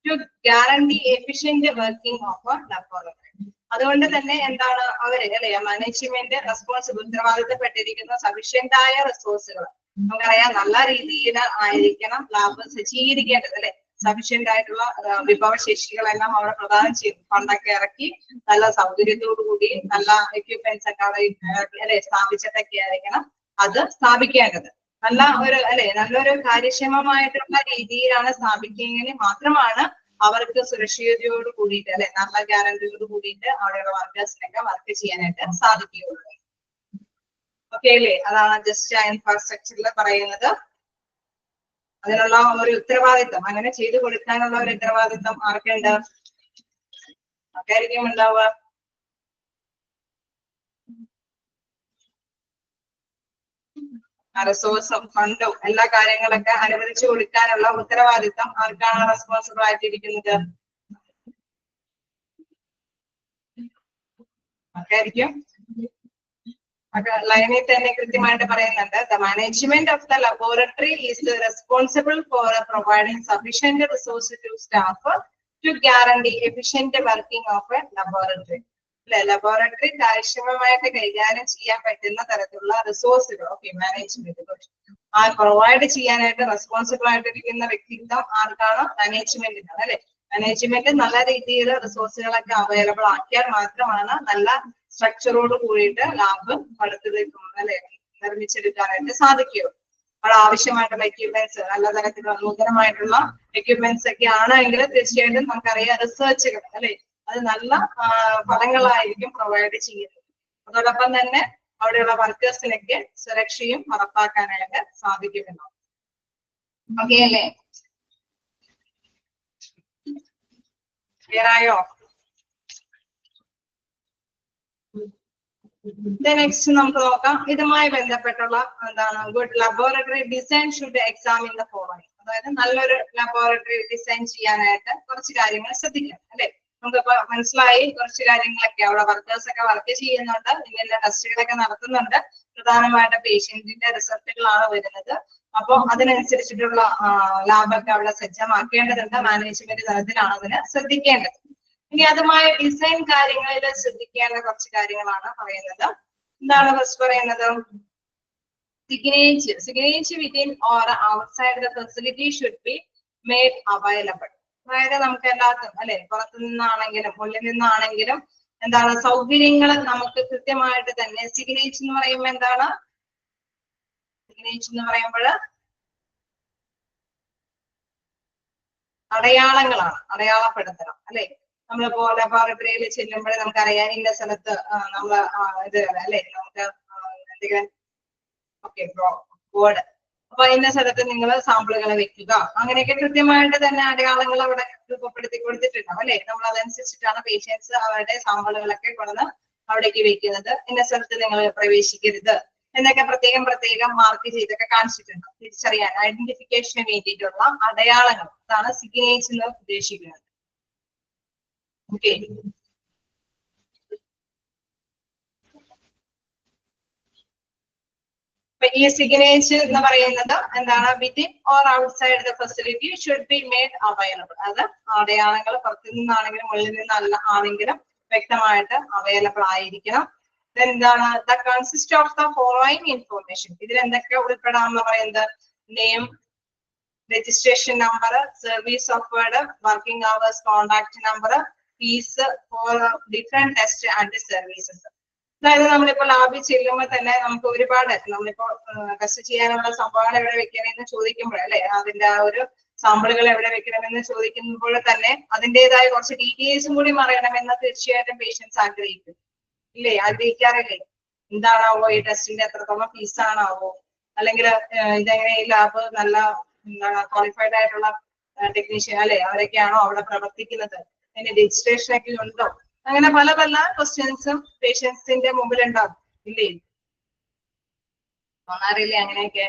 to guarantee efficient working of laboratory. അതുകൊണ്ട് തന്നെ എന്താണ് അവര് അല്ലെ മാനേജ്മെന്റ് റെസ്പോൺസിബിൾ ഉത്തരവാദിത്തപ്പെട്ടിരിക്കുന്ന സഫിഷ്യന്റ് ആയ റിസോഴ്സുകൾ നമുക്കറിയാം നല്ല രീതിയിൽ ആയിരിക്കണം ലാബ് സജ്ജീകരിക്കേണ്ടത് അല്ലെ. സഫിഷ്യന്റ് ആയിട്ടുള്ള വിഭവശേഷികളെല്ലാം അവിടെ പ്രദാനം ചെയ്യും. ഫണ്ടൊക്കെ ഇറക്കി നല്ല സൗകര്യത്തോടു കൂടി നല്ല എക്യുപ്മെന്റ്സ് ഒക്കെ അവിടെ അല്ലെ സ്ഥാപിച്ചിട്ടൊക്കെ ആയിരിക്കണം അത് സ്ഥാപിക്കേണ്ടത്. നല്ല ഒരു അല്ലെ നല്ലൊരു കാര്യക്ഷമമായിട്ടുള്ള രീതിയിലാണ് സ്ഥാപിക്കുകയെങ്കിൽ മാത്രമാണ് അവർക്ക് സുരക്ഷിതയോട് കൂടിയിട്ട് അല്ലെ നല്ല ഗ്യാരണ്ടിയോട് കൂടിയിട്ട് അവിടെയുള്ള വർക്കേഴ്സിനൊക്കെ വർക്ക് ചെയ്യാനായിട്ട് സാധിക്കുകയുള്ളൂ. ഓക്കെ അല്ലേ, അതാണ് ജസ്റ്റ് ഇൻഫ്രാസ്ട്രക്ചറിൽ പറയുന്നത്. അതിനുള്ള ഒരു ഉത്തരവാദിത്വം അങ്ങനെ ചെയ്തു കൊടുക്കാനുള്ള ഒരു ഉത്തരവാദിത്വം ആർക്കുണ്ട്, ആർക്കായിരിക്കും ഉണ്ടാവുക? റിസോഴ്സും ഫണ്ടും എല്ലാ കാര്യങ്ങളൊക്കെ അനുവദിച്ചു കൊടുക്കാനുള്ള ഉത്തരവാദിത്വം ആർക്കാണ് റെസ്പോൺസിബിൾ ആയിട്ടിരിക്കുന്നത്? ആർക്കായിരിക്കും? ലൈനിൽ തന്നെ കൃത്യമായിട്ട് പറയുന്നുണ്ട് the management of the laboratory is responsible for providing sufficient resource to staff to guarantee efficient working of a laboratory. അല്ലെ ലബോറട്ടറി കാര്യക്ഷമമായിട്ട് കൈകാര്യം ചെയ്യാൻ പറ്റുന്ന തരത്തിലുള്ള റിസോഴ്സുകൾ ഓക്കെ മാനേജ്മെന്റ് ആ പ്രൊവൈഡ് ചെയ്യാനായിട്ട് റെസ്പോൺസിബിൾ ആയിട്ടിരിക്കുന്ന വ്യക്തിത്വം ആർക്കാണ്? മാനേജ്മെന്റിനാണ് അല്ലെ. മാനേജ്മെന്റ് നല്ല രീതിയിൽ റിസോഴ്സുകളൊക്കെ അവൈലബിൾ ആക്കിയാൽ മാത്രമാണ് നല്ല സ്ട്രക്ചറോട് കൂടിയിട്ട് ലാബ് പടുത്തെടുക്കും അല്ലെ നിർമ്മിച്ചെടുക്കാനായിട്ട് സാധിക്കുകയുള്ളൂ. അവിടെ ആവശ്യമായിട്ടുള്ള എക്യുപ്മെന്റ്സ് നല്ല തരത്തിലുള്ള നൂതനമായിട്ടുള്ള എക്യുപ്മെന്റ്സ് ഒക്കെ ആണെങ്കിൽ തീർച്ചയായിട്ടും നമുക്കറിയാം റിസർച്ചുകൾ അല്ലെ അത് നല്ല ഫലങ്ങളായിരിക്കും പ്രൊവൈഡ് ചെയ്യുന്നത്. അതോടൊപ്പം തന്നെ അവിടെയുള്ള വർക്കേഴ്സിനൊക്കെ സുരക്ഷയും ഉറപ്പാക്കാനായിട്ട് സാധിക്കുമല്ലോ. ഓക്കെ അല്ലേ, ക്ലിയർ ആയോ? നെക്സ്റ്റ് നമുക്ക് നോക്കാം ഇതുമായി ബന്ധപ്പെട്ടുള്ള എന്താണ് good laboratory design should examine the following. അതായത് നല്ലൊരു ലബോറട്ടറി ഡിസൈൻ ചെയ്യാനായിട്ട് കുറച്ച് കാര്യങ്ങൾ ശ്രദ്ധിക്കണം അല്ലെ. നമുക്കിപ്പോ മനസ്സിലായി കുറച്ച് കാര്യങ്ങളൊക്കെ അവിടെ വർക്കേഴ്സ് ഒക്കെ വർക്ക് ചെയ്യുന്നുണ്ട്, ഇങ്ങനെ ടെസ്റ്റുകളൊക്കെ നടത്തുന്നുണ്ട്. പ്രധാനമായിട്ട് പേഷ്യന്റിന്റെ റിസൾട്ടുകളാണ് വരുന്നത്. അപ്പൊ അതിനനുസരിച്ചിട്ടുള്ള ലാബൊക്കെ അവിടെ സജ്ജമാക്കേണ്ടതുണ്ട്. മാനേജ്മെന്റ് തലത്തിലാണ് അതിന് ശ്രദ്ധിക്കേണ്ടത്. ഇനി അതുമായി ഡിസൈൻ കാര്യങ്ങളിൽ ശ്രദ്ധിക്കേണ്ട കുറച്ച് കാര്യങ്ങളാണ് പറയുന്നത്. എന്താണ് ഫസ്റ്റ് പറയുന്നത്? Signature within or outside the facility should be made available. അതായത് നമുക്ക് എല്ലാത്തും അല്ലെ പുറത്തു നിന്നാണെങ്കിലും ഉള്ളിൽ നിന്നാണെങ്കിലും എന്താണ് സൗകര്യങ്ങൾ നമുക്ക് കൃത്യമായിട്ട് തന്നെ സിഗ്നേച്ചർ എന്ന് പറയുമ്പോൾ എന്താണ്? സിഗ്നേച്ചർ എന്ന് പറയുമ്പോൾ അടയാളങ്ങളാണ്, അടയാളപ്പെടുത്തണം അല്ലെ. നമ്മളിപ്പോ ലബോറട്ടറിയിൽ ചെല്ലുമ്പോഴേ നമുക്കറിയാം ഇന്ന സ്ഥലത്ത് നമ്മള് ഇത് അല്ലെ നമുക്ക് എന്തെങ്കിലും ഓക്കെ ബോർഡ് അപ്പൊ ഇന്ന സ്ഥലത്ത് നിങ്ങൾ സാമ്പിളുകൾ വെക്കുക അങ്ങനെയൊക്കെ കൃത്യമായിട്ട് തന്നെ അടയാളങ്ങൾ അവിടെ രൂപപ്പെടുത്തി കൊടുത്തിട്ടുണ്ടാവും അല്ലെ. നമ്മൾ അതനുസരിച്ചിട്ടാണ് പേഷ്യൻസ് അവരുടെ സാമ്പിളുകളൊക്കെ കൊണ്ടുവന്ന് അവിടേക്ക് വെക്കുന്നത്. ഇന്ന സ്ഥലത്ത് നിങ്ങൾ പ്രവേശിക്കരുത് എന്നൊക്കെ പ്രത്യേകം മാർക്ക് ചെയ്തൊക്കെ കാണിച്ചിട്ടുണ്ട്. തിരിച്ചറിയാൻ ഐഡന്റിഫിക്കേഷന് വേണ്ടിയിട്ടുള്ള അടയാളങ്ങൾ, അതാണ് സിഗ്നേച്ചർ എന്ന് ഉദ്ദേശിക്കുന്നത്. ഓക്കെ. ഈ സിഗ്നേച്ചർ എന്ന് പറയുന്നത് എന്താണ്? Within or outside the facility should be made available. അത് അടയാളങ്ങൾ പുറത്തു നിന്നാണെങ്കിലും ഉള്ളിൽ നിന്നല്ല ആണെങ്കിലും വ്യക്തമായിട്ട് അവൈലബിൾ ആയിരിക്കണം. എന്താണ്? The consist of the following information. ഇതിൽ എന്തൊക്കെ ഉൾപ്പെടാമെന്ന് പറയുന്നത്? Name, registration number, service of word, working hours, contact number, fees for different test and services. അതായത് നമ്മളിപ്പോ ലാബിൽ ചെല്ലുമ്പോൾ തന്നെ നമുക്ക് ഒരുപാട് നമ്മളിപ്പോ ടെസ്റ്റ് ചെയ്യാനുള്ള സംഭവങ്ങൾ എവിടെ വെക്കണമെന്ന് ചോദിക്കുമ്പോൾ അല്ലെ, അതിന്റെ ആ ഒരു സാമ്പിളുകൾ എവിടെ വെക്കണമെന്ന് ചോദിക്കുമ്പോൾ തന്നെ അതിൻ്റെതായ കുറച്ച് ഡീറ്റെയിൽസും കൂടി അറിയണമെന്ന് തീർച്ചയായിട്ടും പേഷ്യൻസ് ആഗ്രഹിക്കും ഇല്ലേ? ആഗ്രഹിക്കാറില്ലേ? എന്താണാവോ ഈ ടെസ്റ്റിന്റെ എത്രത്തോളം ഫീസാണാവോ, അല്ലെങ്കിൽ ഇതെങ്ങനെ ഈ ലാബ് നല്ല എന്താണ് ക്വാളിഫൈഡ് ആയിട്ടുള്ള ടെക്നീഷ്യൻ അല്ലെ അവരൊക്കെയാണോ അവിടെ പ്രവർത്തിക്കുന്നത്, അതിന്റെ രജിസ്ട്രേഷൻ ഒക്കെ ഉണ്ടോ, അങ്ങനെ പല പല ക്വസ്റ്റ്യൻസും പേഷ്യൻസിന്റെ മുമ്പിൽ ഉണ്ടാവും ഇല്ലേ? തോന്നാറില്ലേ അങ്ങനെയൊക്കെ?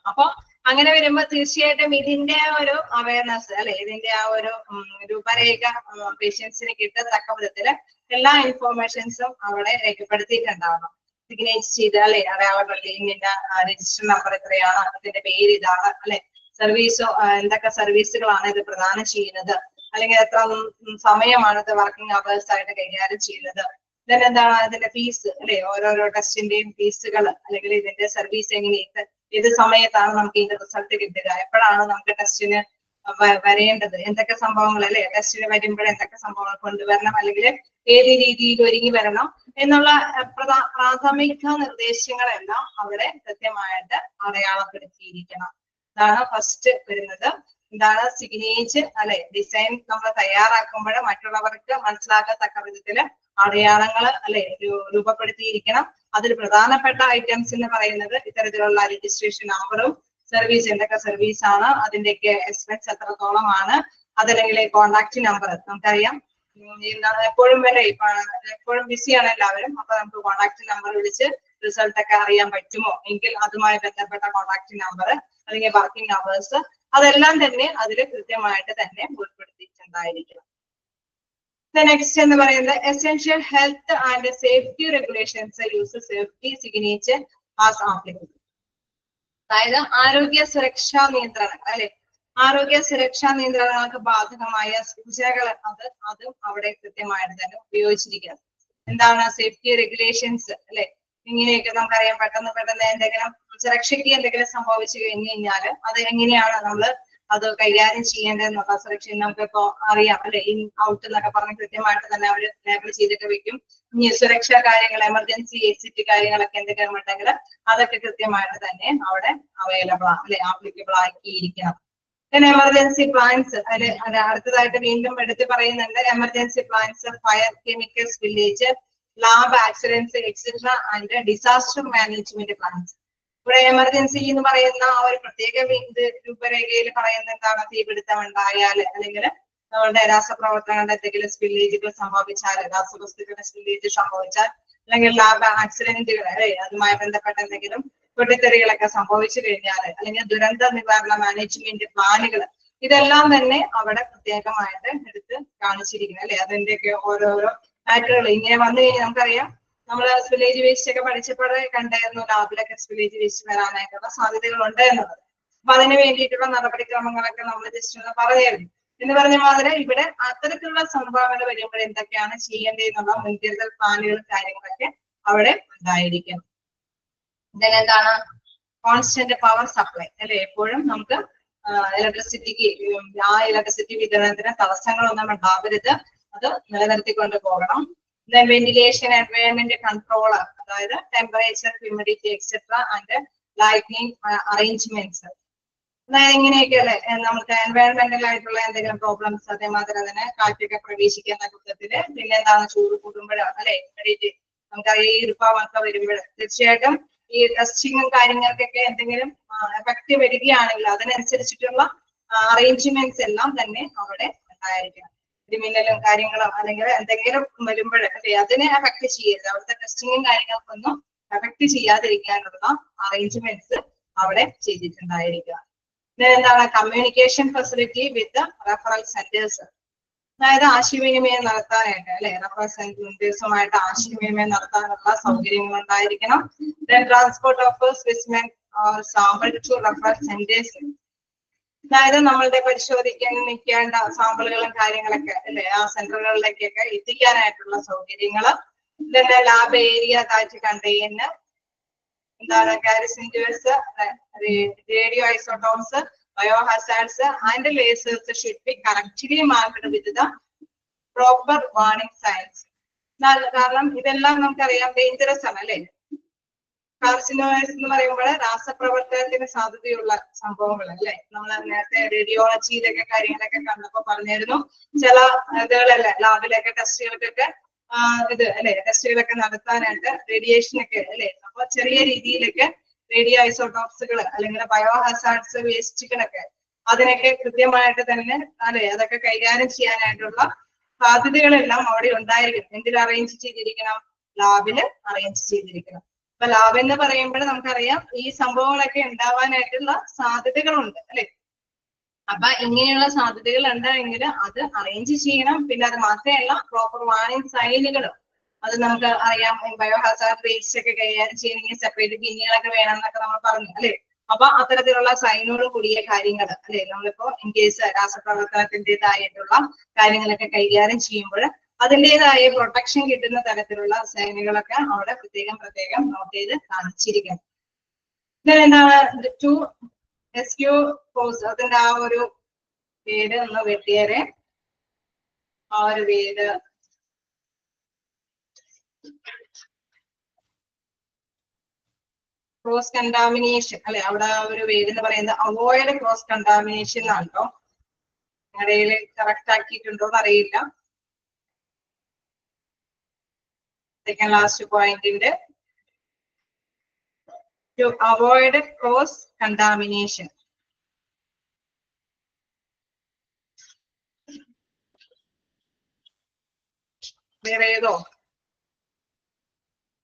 അപ്പൊ അങ്ങനെ വരുമ്പോ തീർച്ചയായിട്ടും ഇതിന്റെ ഒരു അവയർനെസ് അല്ലെ, ഇതിന്റെ ആ ഒരു രൂപരേഖ പേഷ്യൻസിന് കിട്ടത്തക്ക വിധത്തില് എല്ലാ ഇൻഫോർമേഷൻസും അവിടെ രേഖപ്പെടുത്തിയിട്ടുണ്ടാവണം. സിഗ്നേച്ചർ ചെയ്ത് അല്ലെ അടയാളപ്പെടുത്തി ഇതിന്റെ രജിസ്റ്റർ നമ്പർ എത്രയാണ്, ഇതിന്റെ പേര് ഇതാണ് അല്ലെ, സർവീസോ എന്തൊക്കെ സർവീസുകളാണ് ഇത് പ്രദാനം ചെയ്യുന്നത്, അല്ലെങ്കിൽ എത്ര സമയമാണ് ഇത് വർക്കിംഗ് അവേഴ്സ് ആയിട്ട് കൈകാര്യം ചെയ്യുന്നത്, then എന്താണ് അതിന്റെ ഫീസ് അല്ലെ, ഓരോരോ ടെസ്റ്റിന്റെയും ഫീസുകൾ, അല്ലെങ്കിൽ ഇതിന്റെ സർവീസ് എങ്ങനെയാണ്, ഏത് സമയത്താണ് നമുക്ക് ഇതിന്റെ റിസൾട്ട് കിട്ടുക, എപ്പോഴാണ് നമുക്ക് ടെസ്റ്റിന് വരേണ്ടത്, എന്തൊക്കെ സംഭവങ്ങൾ അല്ലെ ടെസ്റ്റിന് വരുമ്പോൾ എന്തൊക്കെ സംഭവങ്ങൾ കൊണ്ടുവരണം, അല്ലെങ്കിൽ ഏത് രീതിയിൽ ഒരുങ്ങി വരണം എന്നുള്ള പ്രാഥമിക നിർദ്ദേശങ്ങളെല്ലാം അവിടെ കൃത്യമായിട്ട് അടയാളപ്പെടുത്തിയിരിക്കണം. ഇതാണ് ഫസ്റ്റ് വരുന്നത്. എന്താണ്? സിഗ്നേച്ചർ അല്ലെ, ഡിസൈൻ നമ്മൾ തയ്യാറാക്കുമ്പോൾ മറ്റുള്ളവർക്ക് മനസ്സിലാക്കത്തക്ക വിധത്തില് അടയാളങ്ങൾ അല്ലെ രൂപപ്പെടുത്തിയിരിക്കണം. അതിൽ പ്രധാനപ്പെട്ട ഐറ്റംസ് എന്ന് പറയുന്നത് ഇത്തരത്തിലുള്ള രജിസ്ട്രേഷൻ നമ്പറും, സർവീസ് എന്തൊക്കെ സർവീസ് ആണ്, അതിന്റെയൊക്കെ എക്സ്പെൻസ് എത്രത്തോളമാണ്, അതല്ലെങ്കിൽ കോണ്ടാക്ട് നമ്പർ. നമുക്കറിയാം എപ്പോഴും വരെ എപ്പോഴും ബിസിയാണ് എല്ലാവരും, അപ്പൊ നമുക്ക് കോണ്ടാക്ട് നമ്പർ വിളിച്ച് റിസൾട്ട് ഒക്കെ അറിയാൻ പറ്റുമോ എങ്കിൽ അതുമായി ബന്ധപ്പെട്ട കോണ്ടാക്ട് നമ്പർ, അല്ലെങ്കിൽ വർക്കിംഗ് അവേഴ്സ്, അതെല്ലാം തന്നെ അതിൽ കൃത്യമായിട്ട് തന്നെ ഉൾപ്പെടുത്തിയിട്ടുണ്ടായിരിക്കണം. നെക്സ്റ്റ് എന്ന് പറയുന്നത് essential health and safety regulations use safety signature as applicable. അതായത് ആരോഗ്യ സുരക്ഷാ നിയന്ത്രണങ്ങൾ അല്ലെ, ആരോഗ്യ സുരക്ഷാ നിയന്ത്രണങ്ങൾക്ക് ബാധകമായ സൂചനകൾ അതും അവിടെ കൃത്യമായിട്ട് തന്നെ ഉപയോഗിച്ചിരിക്കുന്നത്. എന്താണ്? സേഫ്റ്റി റെഗുലേഷൻസ് അല്ലെ, ഇങ്ങനെയൊക്കെ നമുക്കറിയാം. പെട്ടെന്ന് എന്തെങ്കിലും സുരക്ഷയ്ക്ക് എന്തെങ്കിലും സംഭവിച്ചു കഴിഞ്ഞു കഴിഞ്ഞാൽ അത് എങ്ങനെയാണ് നമ്മൾ അത് കൈകാര്യം ചെയ്യേണ്ടതെന്നുള്ള സുരക്ഷ നമുക്കിപ്പോ അറിയാം അല്ലെ, ഇൻ ഔട്ട് എന്നൊക്കെ പറഞ്ഞ് കൃത്യമായിട്ട് തന്നെ അവർ ലേബിൾ ചെയ്തൊക്കെ വെക്കും. ഇനി സുരക്ഷാ കാര്യങ്ങൾ, എമർജൻസി എക്സിറ്റ് കാര്യങ്ങളൊക്കെ എന്തെങ്കിലും ഉണ്ടെങ്കിൽ അതൊക്കെ കൃത്യമായിട്ട് തന്നെ അവിടെ അവൈലബിൾ അല്ലെ, ആപ്ലിക്കബിൾ ആക്കിയിരിക്കണം. പിന്നെ എമർജൻസി പ്ലാൻസ് അതിൽ അടുത്തതായിട്ട് വീണ്ടും എടുത്ത് പറയുന്നുണ്ട്. Emergency plans, fire, chemical spillage, lab accidents etcetera and disaster management plans. ഇവിടെ എമർജൻസി എന്ന് പറയുന്ന ആ ഒരു പ്രത്യേക രൂപരേഖയിൽ പറയുന്ന എന്താണ്? തീപിടുത്തം ഉണ്ടായാൽ, അല്ലെങ്കിൽ നമ്മുടെ രാസപ്രവർത്തനങ്ങളുടെ എന്തെങ്കിലും സ്പില്ലേജുകൾ സംഭവിച്ചാൽ, രാസവസ്തുക്കളുടെ സ്പില്ലേജ് സംഭവിച്ചാൽ, അല്ലെങ്കിൽ ലാബ് ആക്സിഡന്റുകൾ അതുമായി ബന്ധപ്പെട്ട എന്തെങ്കിലും പൊട്ടിത്തെറികളൊക്കെ സംഭവിച്ചു കഴിഞ്ഞാൽ, അല്ലെങ്കിൽ ദുരന്ത നിവാരണ മാനേജ്മെന്റ് പ്ലാനുകൾ, ഇതെല്ലാം തന്നെ അവിടെ പ്രത്യേകമായിട്ട് എടുത്ത് കാണിച്ചിരിക്കുന്നത് അല്ലെ. അതിന്റെയൊക്കെ ഓരോരോ ആക്ടുകൾ ഇങ്ങനെ വന്നു കഴിഞ്ഞാൽ നമുക്കറിയാം, നമ്മൾ സ്പില്ലേജ് വേസ്റ്റ് ഒക്കെ പഠിച്ചപ്പോഴേ കണ്ടായിരുന്നു ലാബിലൊക്കെ സ്പില്ലേജ് വേസ്റ്റ് വരാനായിട്ടുള്ള സാധ്യതകൾ ഉണ്ട് എന്നുള്ളത്. അപ്പൊ അതിന് വേണ്ടിയിട്ടുള്ള നടപടിക്രമങ്ങളൊക്കെ നമ്മൾ ജസ്റ്റ് ഒന്ന് പറയായിരുന്നു. എന്ന് പറഞ്ഞ മാതിരി ഇവിടെ അത്തരത്തിലുള്ള സംഭവങ്ങൾ വരുമ്പോൾ എന്തൊക്കെയാണ് ചെയ്യേണ്ടതെന്നുള്ള മുൻകരുതൽ പ്ലാനുകളും കാര്യങ്ങളൊക്കെ അവിടെ ഉണ്ടായിരിക്കും. എന്താണ്? കോൺസ്റ്റന്റ് പവർ സപ്ലൈ അല്ലെ, എപ്പോഴും നമുക്ക് ഇലക്ട്രിസിറ്റിക്ക് ഇലക്ട്രിസിറ്റി വിതരണത്തിന് തടസ്സങ്ങളൊന്നും ഉണ്ടാവരുത്, അത് നിലനിർത്തിക്കൊണ്ട് പോകണം. വെന്റിലേഷൻ, എൻവയോൺമെന്റ് കൺട്രോൾ, അതായത് temperature, humidity etcetera and lighting arrangements. അതായത് ഇങ്ങനെയൊക്കെ അല്ലെ നമുക്ക് എൻവയോൺമെന്റൽ ആയിട്ടുള്ള എന്തെങ്കിലും പ്രോബ്ലംസ്, അതേമാതിരി തന്നെ കാറ്റൊക്കെ പ്രവേശിക്കുന്ന കൂട്ടത്തില്, പിന്നെ എന്താണ് ചൂട് കൂടുമ്പോഴോ അല്ലെ നമുക്കറിയാം ഈർപ്പമൊക്കെ വരുമ്പോൾ തീർച്ചയായിട്ടും ഈ ടെസ്റ്റിങ്ങും കാര്യങ്ങൾക്കൊക്കെ എന്തെങ്കിലും എഫക്റ്റ് വരികയാണെങ്കിൽ അതിനനുസരിച്ചിട്ടുള്ള അറേഞ്ച്മെന്റ്സ് എല്ലാം തന്നെ അവിടെ ഉണ്ടായിരിക്കണം. ഇടിമിന്നലും കാര്യങ്ങളോ അല്ലെങ്കിൽ എന്തെങ്കിലും വരുമ്പോൾ അല്ലെ അതിനെ എഫക്ട് ചെയ്യരുത്, അവിടുത്തെ ടെസ്റ്റിങ്ങും കാര്യങ്ങൾക്കൊന്നും എഫക്ട് ചെയ്യാതിരിക്കാനുള്ള അറേഞ്ച്മെന്റ്സ് അവിടെ ചെയ്തിട്ടുണ്ടായിരിക്കുക. എന്താണ്? Communication facility with referral centres. അതായത് ആശയവിനിമയം നടത്താനായിട്ട് അല്ലെ റെപ്രസെന്റേറ്റീവ്സുമായിട്ട് ആശയവിനിമയം നടത്താനുള്ള സൗകര്യങ്ങൾ ഉണ്ടായിരിക്കണം. Transport of specimen sample to refer centres, അതായത് നമ്മളുടെ പരിശോധിക്കാൻ നിൽക്കേണ്ട സാമ്പിളുകളും കാര്യങ്ങളൊക്കെ അല്ലെ ആ സെന്ററുകളിലേക്കൊക്കെ എത്തിക്കാനായിട്ടുള്ള സൗകര്യങ്ങള്. പിന്നെ ലാബ് ഏരിയ ദാറ്റ് കണ്ടെയ്ൻ എന്താണ് carcinogens, radioisotopes, biohazards and lasers should be correctly marked with the proper warning signs. കാരണം ഇതെല്ലാം നമുക്കറിയാം ഡേഞ്ചറസ് ആണ് അല്ലെ. കാർസിനോയിഡ്സ് എന്ന് പറയുമ്പോൾ രാസപ്രവർത്തനത്തിന് സാധ്യതയുള്ള സംഭവങ്ങൾ അല്ലെ. നമ്മൾ നേരത്തെ റേഡിയോളജിയിലൊക്കെ കാര്യങ്ങളൊക്കെ കണ്ടപ്പോ പറഞ്ഞിരുന്നു. ചില ഇതുകളല്ലേ ലാബിലൊക്കെ ടെസ്റ്റുകൾക്കൊക്കെ ഇത് അല്ലെ ടെസ്റ്റുകളൊക്കെ നടത്താനായിട്ട് റേഡിയേഷനൊക്കെ അല്ലെ. അപ്പൊ ചെറിയ രീതിയിലൊക്കെ റേഡിയോ ഐസോട്ടോപ്സുകൾ അല്ലെങ്കിൽ ബയോ ഹസാർഡ്സ് വേസ്റ്റുകളൊക്കെ അതിനൊക്കെ കൃത്യമായിട്ട് തന്നെ അല്ലെ അതൊക്കെ കൈകാര്യം ചെയ്യാനായിട്ടുള്ള സാധ്യതകളെല്ലാം അവിടെ ഉണ്ടായിരിക്കും. എന്തിൽ അറേഞ്ച് ചെയ്തിരിക്കണം? ലാബില് അറേഞ്ച് ചെയ്തിരിക്കണം. അപ്പൊ ലാബ് എന്ന് പറയുമ്പോൾ നമുക്കറിയാം ഈ സംഭവങ്ങളൊക്കെ ഉണ്ടാവാനായിട്ടുള്ള സാധ്യതകളുണ്ട് അല്ലെ. അപ്പൊ ഇങ്ങനെയുള്ള സാധ്യതകൾ ഉണ്ടെങ്കിൽ അത് അറേഞ്ച് ചെയ്യണം. പിന്നെ അത് മാത്രമല്ല പ്രോപ്പർ വാർണിംഗ് സൈനുകളും അത് നമുക്ക് അറിയാം. ബയോ ഹസാർഡ് വേസ്റ്റ് ഒക്കെ കൈകാര്യം ചെയ്യണമെങ്കിൽ സെപ്പറേറ്റ് ബിന്നുകളൊക്കെ വേണം എന്നൊക്കെ നമ്മൾ പറഞ്ഞു അല്ലെ. അപ്പൊ അത്തരത്തിലുള്ള സൈനോട് കൂടിയ കാര്യങ്ങൾ അല്ലെ നമ്മളിപ്പോ ഇൻ കേസ് രാസപ്രവർത്തനത്തിൻ്റെതായിട്ടുള്ള കാര്യങ്ങളൊക്കെ കൈകാര്യം ചെയ്യുമ്പോൾ അതിൻ്റെതായ പ്രൊട്ടക്ഷൻ കിട്ടുന്ന തരത്തിലുള്ള സൈനുകളൊക്കെ അവിടെ പ്രത്യേകം നോട്ട് ചെയ്ത് കാണിച്ചിരിക്കണം. എന്താണ് ടു SQ കോഴ്സ് അതിന്റെ ആ ഒരു പേര് ഒന്ന് വെട്ടിയേരെ. ആ ഒരു പേര് ക്രോസ് കണ്ടാമിനേഷൻ അല്ലെ. അവിടെ ഒരു പേര് എന്ന് പറയുന്നത് അവോയ്ഡ് ക്രോസ് കണ്ടാമിനേഷൻ എന്നാണ് കേട്ടോ. നിങ്ങളുടെ കറക്റ്റ് ആക്കിയിട്ടുണ്ടോ എന്ന് അറിയില്ല. സെക്കൻഡ് ലാസ്റ്റ് പോയിന്റിന്റെ to avoid cross contamination. Clear ചെയ്തോ?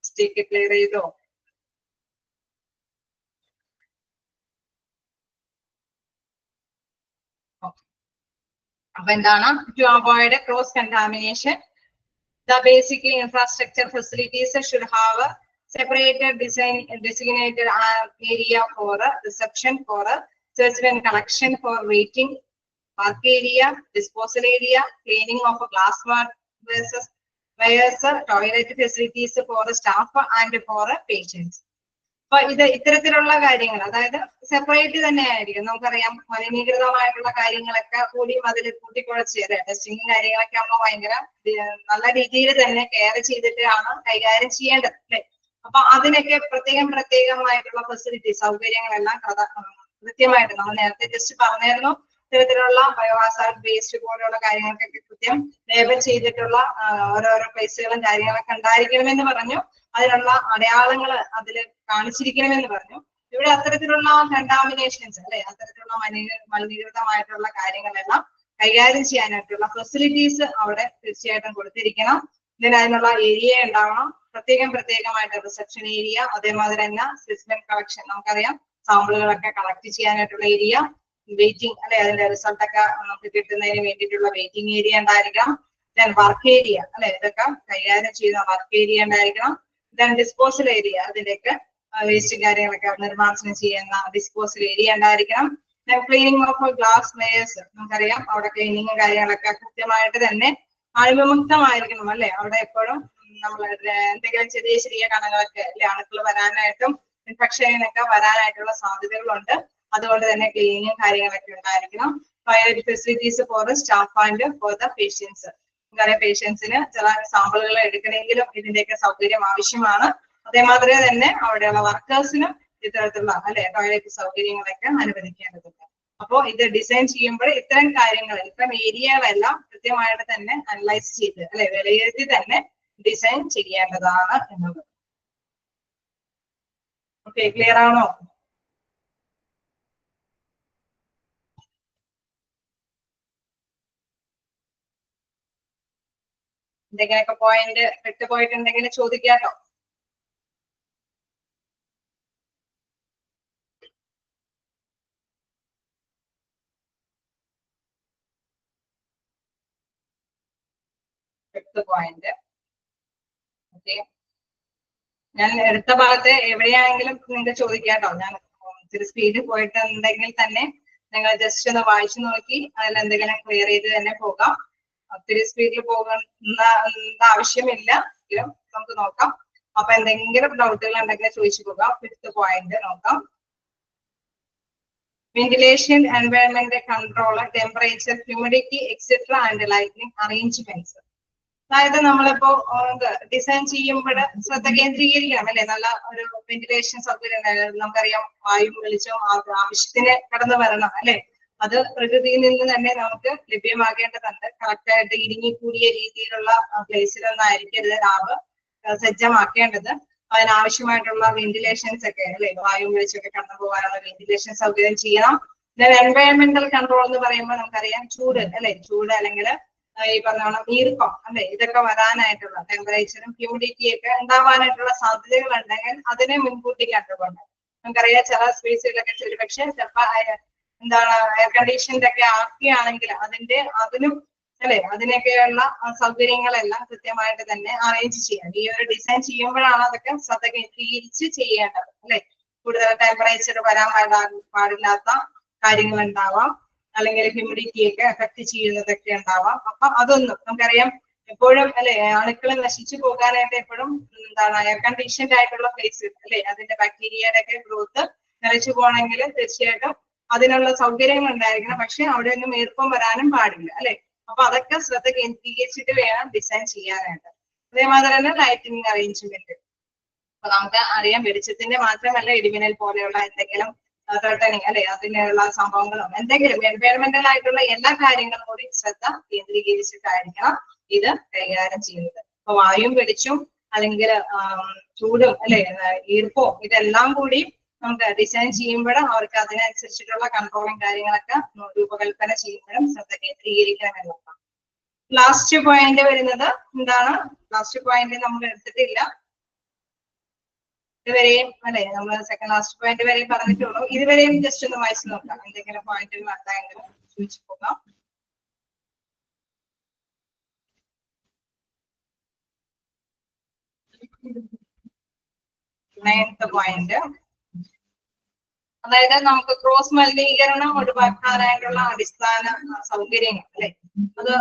സ്റ്റേക്ക് ക്ലിയർ ചെയ്തോ? അപ്പൊ എന്താണ് to avoid cross contamination, the basic infrastructure facilities should have a separated designated area for reception, for specimen collection, for waiting, work area, disposal area, cleaning of glassware vessels, toilet facilities for staff and for patients. അപ്പൊ ഇത് ഇത്തരത്തിലുള്ള കാര്യങ്ങൾ അതായത് സെപ്പറേറ്റ് തന്നെ ആയിരിക്കും. നമുക്കറിയാം മലിനീകൃതമായിട്ടുള്ള കാര്യങ്ങളൊക്കെ കൂടി അതിൽ കൂട്ടിക്കുഴച്ച് ടെസ്റ്റിംഗ് കാര്യങ്ങളൊക്കെ ആകുമ്പോൾ ഭയങ്കര നല്ല രീതിയിൽ തന്നെ കെയർ ചെയ്തിട്ടാണ് കൈകാര്യം ചെയ്യേണ്ടത് അല്ലെ. അപ്പൊ അതിനൊക്കെ പ്രത്യേകമായിട്ടുള്ള ഫെസിലിറ്റി സൗകര്യങ്ങളെല്ലാം കൃത്യമായിട്ട് നമ്മൾ നേരത്തെ ജസ്റ്റ് പറഞ്ഞായിരുന്നു. ഇത്തരത്തിലുള്ള ബയോഹസാർഡ് വേസ്റ്റ് പോലെയുള്ള കാര്യങ്ങൾക്കൊക്കെ കൃത്യം ലേബൽ ചെയ്തിട്ടുള്ള ഓരോരോ പ്ലേസുകളും കാര്യങ്ങളൊക്കെ ഉണ്ടായിരിക്കണമെന്ന് പറഞ്ഞു. അതിനുള്ള അടയാളങ്ങൾ അതിൽ കാണിച്ചിരിക്കണമെന്ന് പറഞ്ഞു. ഇവിടെ അത്തരത്തിലുള്ള കണ്ടാമിനേഷൻസ് അല്ലെ അത്തരത്തിലുള്ള മലിനീകൃതമായിട്ടുള്ള കാര്യങ്ങളെല്ലാം കൈകാര്യം ചെയ്യാനായിട്ടുള്ള ഫെസിലിറ്റീസ് അവിടെ തീർച്ചയായിട്ടും കൊടുത്തിരിക്കണം. ഇതിന് അതിനുള്ള ഏരിയ ഉണ്ടാവണം. പ്രത്യേകമായിട്ട് റിസപ്ഷൻ ഏരിയ, അതേമാതിരി തന്നെ സ്പെസിമെൻ കളക്ഷൻ നമുക്കറിയാം സാമ്പിളുകളൊക്കെ കളക്ട് ചെയ്യാനായിട്ടുള്ള ഏരിയ, വെയിറ്റിംഗ് അല്ലെ അതിന്റെ റിസൾട്ട് ഒക്കെ നമുക്ക് കിട്ടുന്നതിന് വേണ്ടിയിട്ടുള്ള വെയിറ്റിംഗ് ഏരിയ ഉണ്ടായിരിക്കണം. ദെൻ വർക്ക് ഏരിയ അല്ലെ ഇതൊക്കെ കൈകാര്യം ചെയ്യുന്ന വർക്ക് ഏരിയ ഉണ്ടായിരിക്കണം. ദെൻ ഡിസ്പോസൽ ഏരിയ അതിന്റെയൊക്കെ വേസ്റ്റ് കാര്യങ്ങളൊക്കെ നിർമ്മാർജ്ജനം ചെയ്യുന്ന ഡിസ്പോസൽ ഏരിയ ഉണ്ടായിരിക്കണം. Then cleaning of glass layers നമുക്കറിയാം അവിടെ ക്ലീനിങ്ങും കാര്യങ്ങളൊക്കെ കൃത്യമായിട്ട് തന്നെ അണുവിമുക്തമായിരിക്കണം അല്ലെ. അവിടെ എപ്പോഴും നമ്മൾ എന്തെങ്കിലും ചെറിയ കണങ്ങളൊക്കെ അല്ലെ അണുക്കൾ വരാനായിട്ടും ഇൻഫെക്ഷനൊക്കെ വരാനായിട്ടുള്ള സാധ്യതകളുണ്ട്. അതുകൊണ്ട് തന്നെ ക്ലീനിങ്ങും കാര്യങ്ങളൊക്കെ ഉണ്ടായിരിക്കണം. Toilet facilities for staff and for the patients. നമുക്കറിയാം പേഷ്യൻസിന് ചില സാമ്പിളുകൾ എടുക്കണമെങ്കിലും ഇതിന്റെയൊക്കെ സൗകര്യം ആവശ്യമാണ്. അതേമാതിരി തന്നെ അവിടെയുള്ള വർക്കേഴ്സിനും ഇത്തരത്തിലുള്ള അല്ലെ ടോയ്ലറ്റ് സൗകര്യങ്ങളൊക്കെ അനുവദിക്കേണ്ടതുണ്ട്. അപ്പോൾ ഇത് ഡിസൈൻ ചെയ്യുമ്പോൾ ഇത്തരം കാര്യങ്ങൾ ഇത്തരം ഏരിയകളെല്ലാം കൃത്യമായിട്ട് തന്നെ അനലൈസ് ചെയ്ത് അല്ലെ വിലയിരുത്തി തന്നെ ഡിസൈൻ ചെയ്യേണ്ടതാണ് എന്നുള്ളത്. ഓക്കെ, ക്ലിയർ ആണോ? എന്തെങ്കിലുമൊക്കെ പോയിന്റ് വിട്ടുപോയിട്ടുണ്ടെങ്കിൽ ചോദിക്കാട്ടോ. Fifth point. ഓക്കെ, ഞാൻ എടുത്ത ഭാഗത്ത് എവിടെയാണെങ്കിലും നിങ്ങൾക്ക് ചോദിക്കാട്ടോ. ഞാൻ ഇത്തിരി സ്പീഡിൽ പോയിട്ടുണ്ടെങ്കിൽ തന്നെ നിങ്ങൾ ജസ്റ്റ് ഒന്ന് വായിച്ചു നോക്കി അതിൽ എന്തെങ്കിലും ക്ലിയർ ചെയ്ത് തന്നെ പോകാം. ഒത്തിരി സ്പീഡിൽ പോകുന്ന ആവശ്യമില്ല, നമുക്ക് നോക്കാം. അപ്പൊ എന്തെങ്കിലും ഡൗട്ടുകൾ ഉണ്ടെങ്കിൽ ചോദിച്ചു പോകാം. ഫിഫ്ത്ത് പോയിന്റ് നോക്കാം. Ventilation, environment control, temperature, humidity etcetera and lighting arrangements. അതായത് നമ്മളിപ്പോ ഡിസൈൻ ചെയ്യുമ്പോൾ ശ്രദ്ധ കേന്ദ്രീകരിക്കണം അല്ലെ. നല്ല ഒരു വെന്റിലേഷൻ സൗകര്യം നമുക്കറിയാം. വായു വെളിച്ചം ആവശ്യത്തിന് കടന്നു വരണം അല്ലെ. അത് പ്രകൃതിയിൽ നിന്ന് തന്നെ നമുക്ക് ലഭ്യമാകേണ്ടതുണ്ട്. കറക്റ്റ് ആയിട്ട് ഇടുങ്ങി കൂടിയ രീതിയിലുള്ള പ്ലേസിലൊന്നായിരിക്കരുത് ലാബ് സജ്ജമാക്കേണ്ടത്. അതിനാവശ്യമായിട്ടുള്ള വെന്റിലേഷൻസ് ഒക്കെ അല്ലെ, വായു വെളിച്ചൊക്കെ കടന്നു പോകാനുള്ള വെന്റിലേഷൻ സൗകര്യം ചെയ്യണം. എൻവയറമെന്റൽ കൺട്രോൾ എന്ന് പറയുമ്പോൾ നമുക്കറിയാം ചൂട് അല്ലെ, ചൂട് അല്ലെങ്കിൽ ഈ പറഞ്ഞ ഈർപ്പം അല്ലെ, ഇതൊക്കെ വരാനായിട്ടുള്ള ടെമ്പറേച്ചറും ഹ്യൂമിഡിറ്റി ഒക്കെ ഉണ്ടാവാനായിട്ടുള്ള സാധ്യതകൾ ഉണ്ടെങ്കിൽ അതിനെ മുൻകൂട്ടി കണ്ടുകൊണ്ട് നമുക്കറിയാം ചില സ്പേസുകളിലൊക്കെ ഒരുപക്ഷെ ചിലപ്പോൾ എന്താണ് എയർ കണ്ടീഷൻ്റെ ഒക്കെ ആക്കുകയാണെങ്കിൽ അതിനും അല്ലെ അതിനൊക്കെയുള്ള സൗകര്യങ്ങളെല്ലാം കൃത്യമായിട്ട് തന്നെ അറേഞ്ച് ചെയ്യാം. ഈ ഒരു ഡിസൈൻ ചെയ്യുമ്പോഴാണ് അതൊക്കെ ശ്രദ്ധ കേന്ദ്രീകരിച്ച് ചെയ്യേണ്ടത് അല്ലെ. കൂടുതൽ ടെമ്പറേച്ചർ വരാൻ പാടില്ലാത്ത കാര്യങ്ങൾ ഉണ്ടാവാം, അല്ലെങ്കിൽ ഹ്യൂമിഡിറ്റി ഒക്കെ എഫക്ട് ചെയ്യുന്നതൊക്കെ ഉണ്ടാവാം. അപ്പൊ അതൊന്നും നമുക്കറിയാം എപ്പോഴും അല്ലെ അണുക്കൾ നശിച്ചു പോകാനായിട്ട് എപ്പോഴും എന്താണ് എയർ കണ്ടീഷൻഡ് ആയിട്ടുള്ള പ്ലേസ് അല്ലെ, അതിന്റെ ബാക്ടീരിയയുടെ ഒക്കെ ഗ്രോത്ത് നിലച്ചു പോകണമെങ്കിൽ തീർച്ചയായിട്ടും അതിനുള്ള സൗകര്യങ്ങൾ ഉണ്ടായിരിക്കണം. പക്ഷെ അവിടെ ഒന്നും ഈർപ്പം വരാനും പാടില്ല അല്ലെ. അപ്പൊ അതൊക്കെ ശ്രദ്ധ കേന്ദ്രീകരിച്ചിട്ട് വേണം ഡിസൈൻ ചെയ്യാനായിട്ട്. അതേമാതിരി തന്നെ ലൈറ്റിംഗ് അറേഞ്ച്മെന്റ്. അപ്പൊ നമുക്ക് അറിയാം വെളിച്ചത്തിന്റെ മാത്രമല്ല ഇടിമിന്നൽ പോലെയുള്ള എന്തെങ്കിലും ത്രട്ടനിങ് അല്ലെ, അതിനുള്ള സംഭവങ്ങളും എന്തെങ്കിലും എൻവയറമെന്റൽ ആയിട്ടുള്ള എല്ലാ കാര്യങ്ങളും കൂടി ശ്രദ്ധ കേന്ദ്രീകരിച്ചിട്ടായിരിക്കണം ഇത് കൈകാര്യം ചെയ്യുന്നത്. അപ്പൊ വായും വെളിച്ചും അല്ലെങ്കിൽ ചൂടും അല്ലെ ഈർപ്പവും ഇതെല്ലാം കൂടി നമുക്ക് ഡിസൈൻ ചെയ്യുമ്പോഴും അവർക്ക് അതിനനുസരിച്ചിട്ടുള്ള കൺട്രോളിങ് കാര്യങ്ങളൊക്കെ രൂപകൽപ്പന ചെയ്യുമ്പോഴും ശ്രദ്ധ കേന്ദ്രീകരിക്കണം എന്നുള്ളതാണ്. ലാസ്റ്റ് പോയിന്റ് വരുന്നത് എന്താണ്? ലാസ്റ്റ് പോയിന്റ് നമ്മൾ എടുത്തിട്ടില്ല ഇതുവരെയും അല്ലെ, നമ്മൾ സെക്കൻഡ് ലാസ്റ്റ് പോയിന്റ് വരെ പറഞ്ഞിട്ടുള്ളൂ. ഇതുവരെയും ജസ്റ്റ് ഒന്ന് വായിച്ചു നോക്കാം. എന്തെങ്കിലും പോയിന്റ് എന്തായെങ്കിലും ചോദിച്ചു പോകാം. നയൻത്ത് പോയിന്റ്, അതായത് നമുക്ക് ക്രോസ് മലിനീകരണം ഒഴിവാക്കാനായിട്ടുള്ള അടിസ്ഥാന സൗകര്യങ്ങൾ അല്ലെ. അത്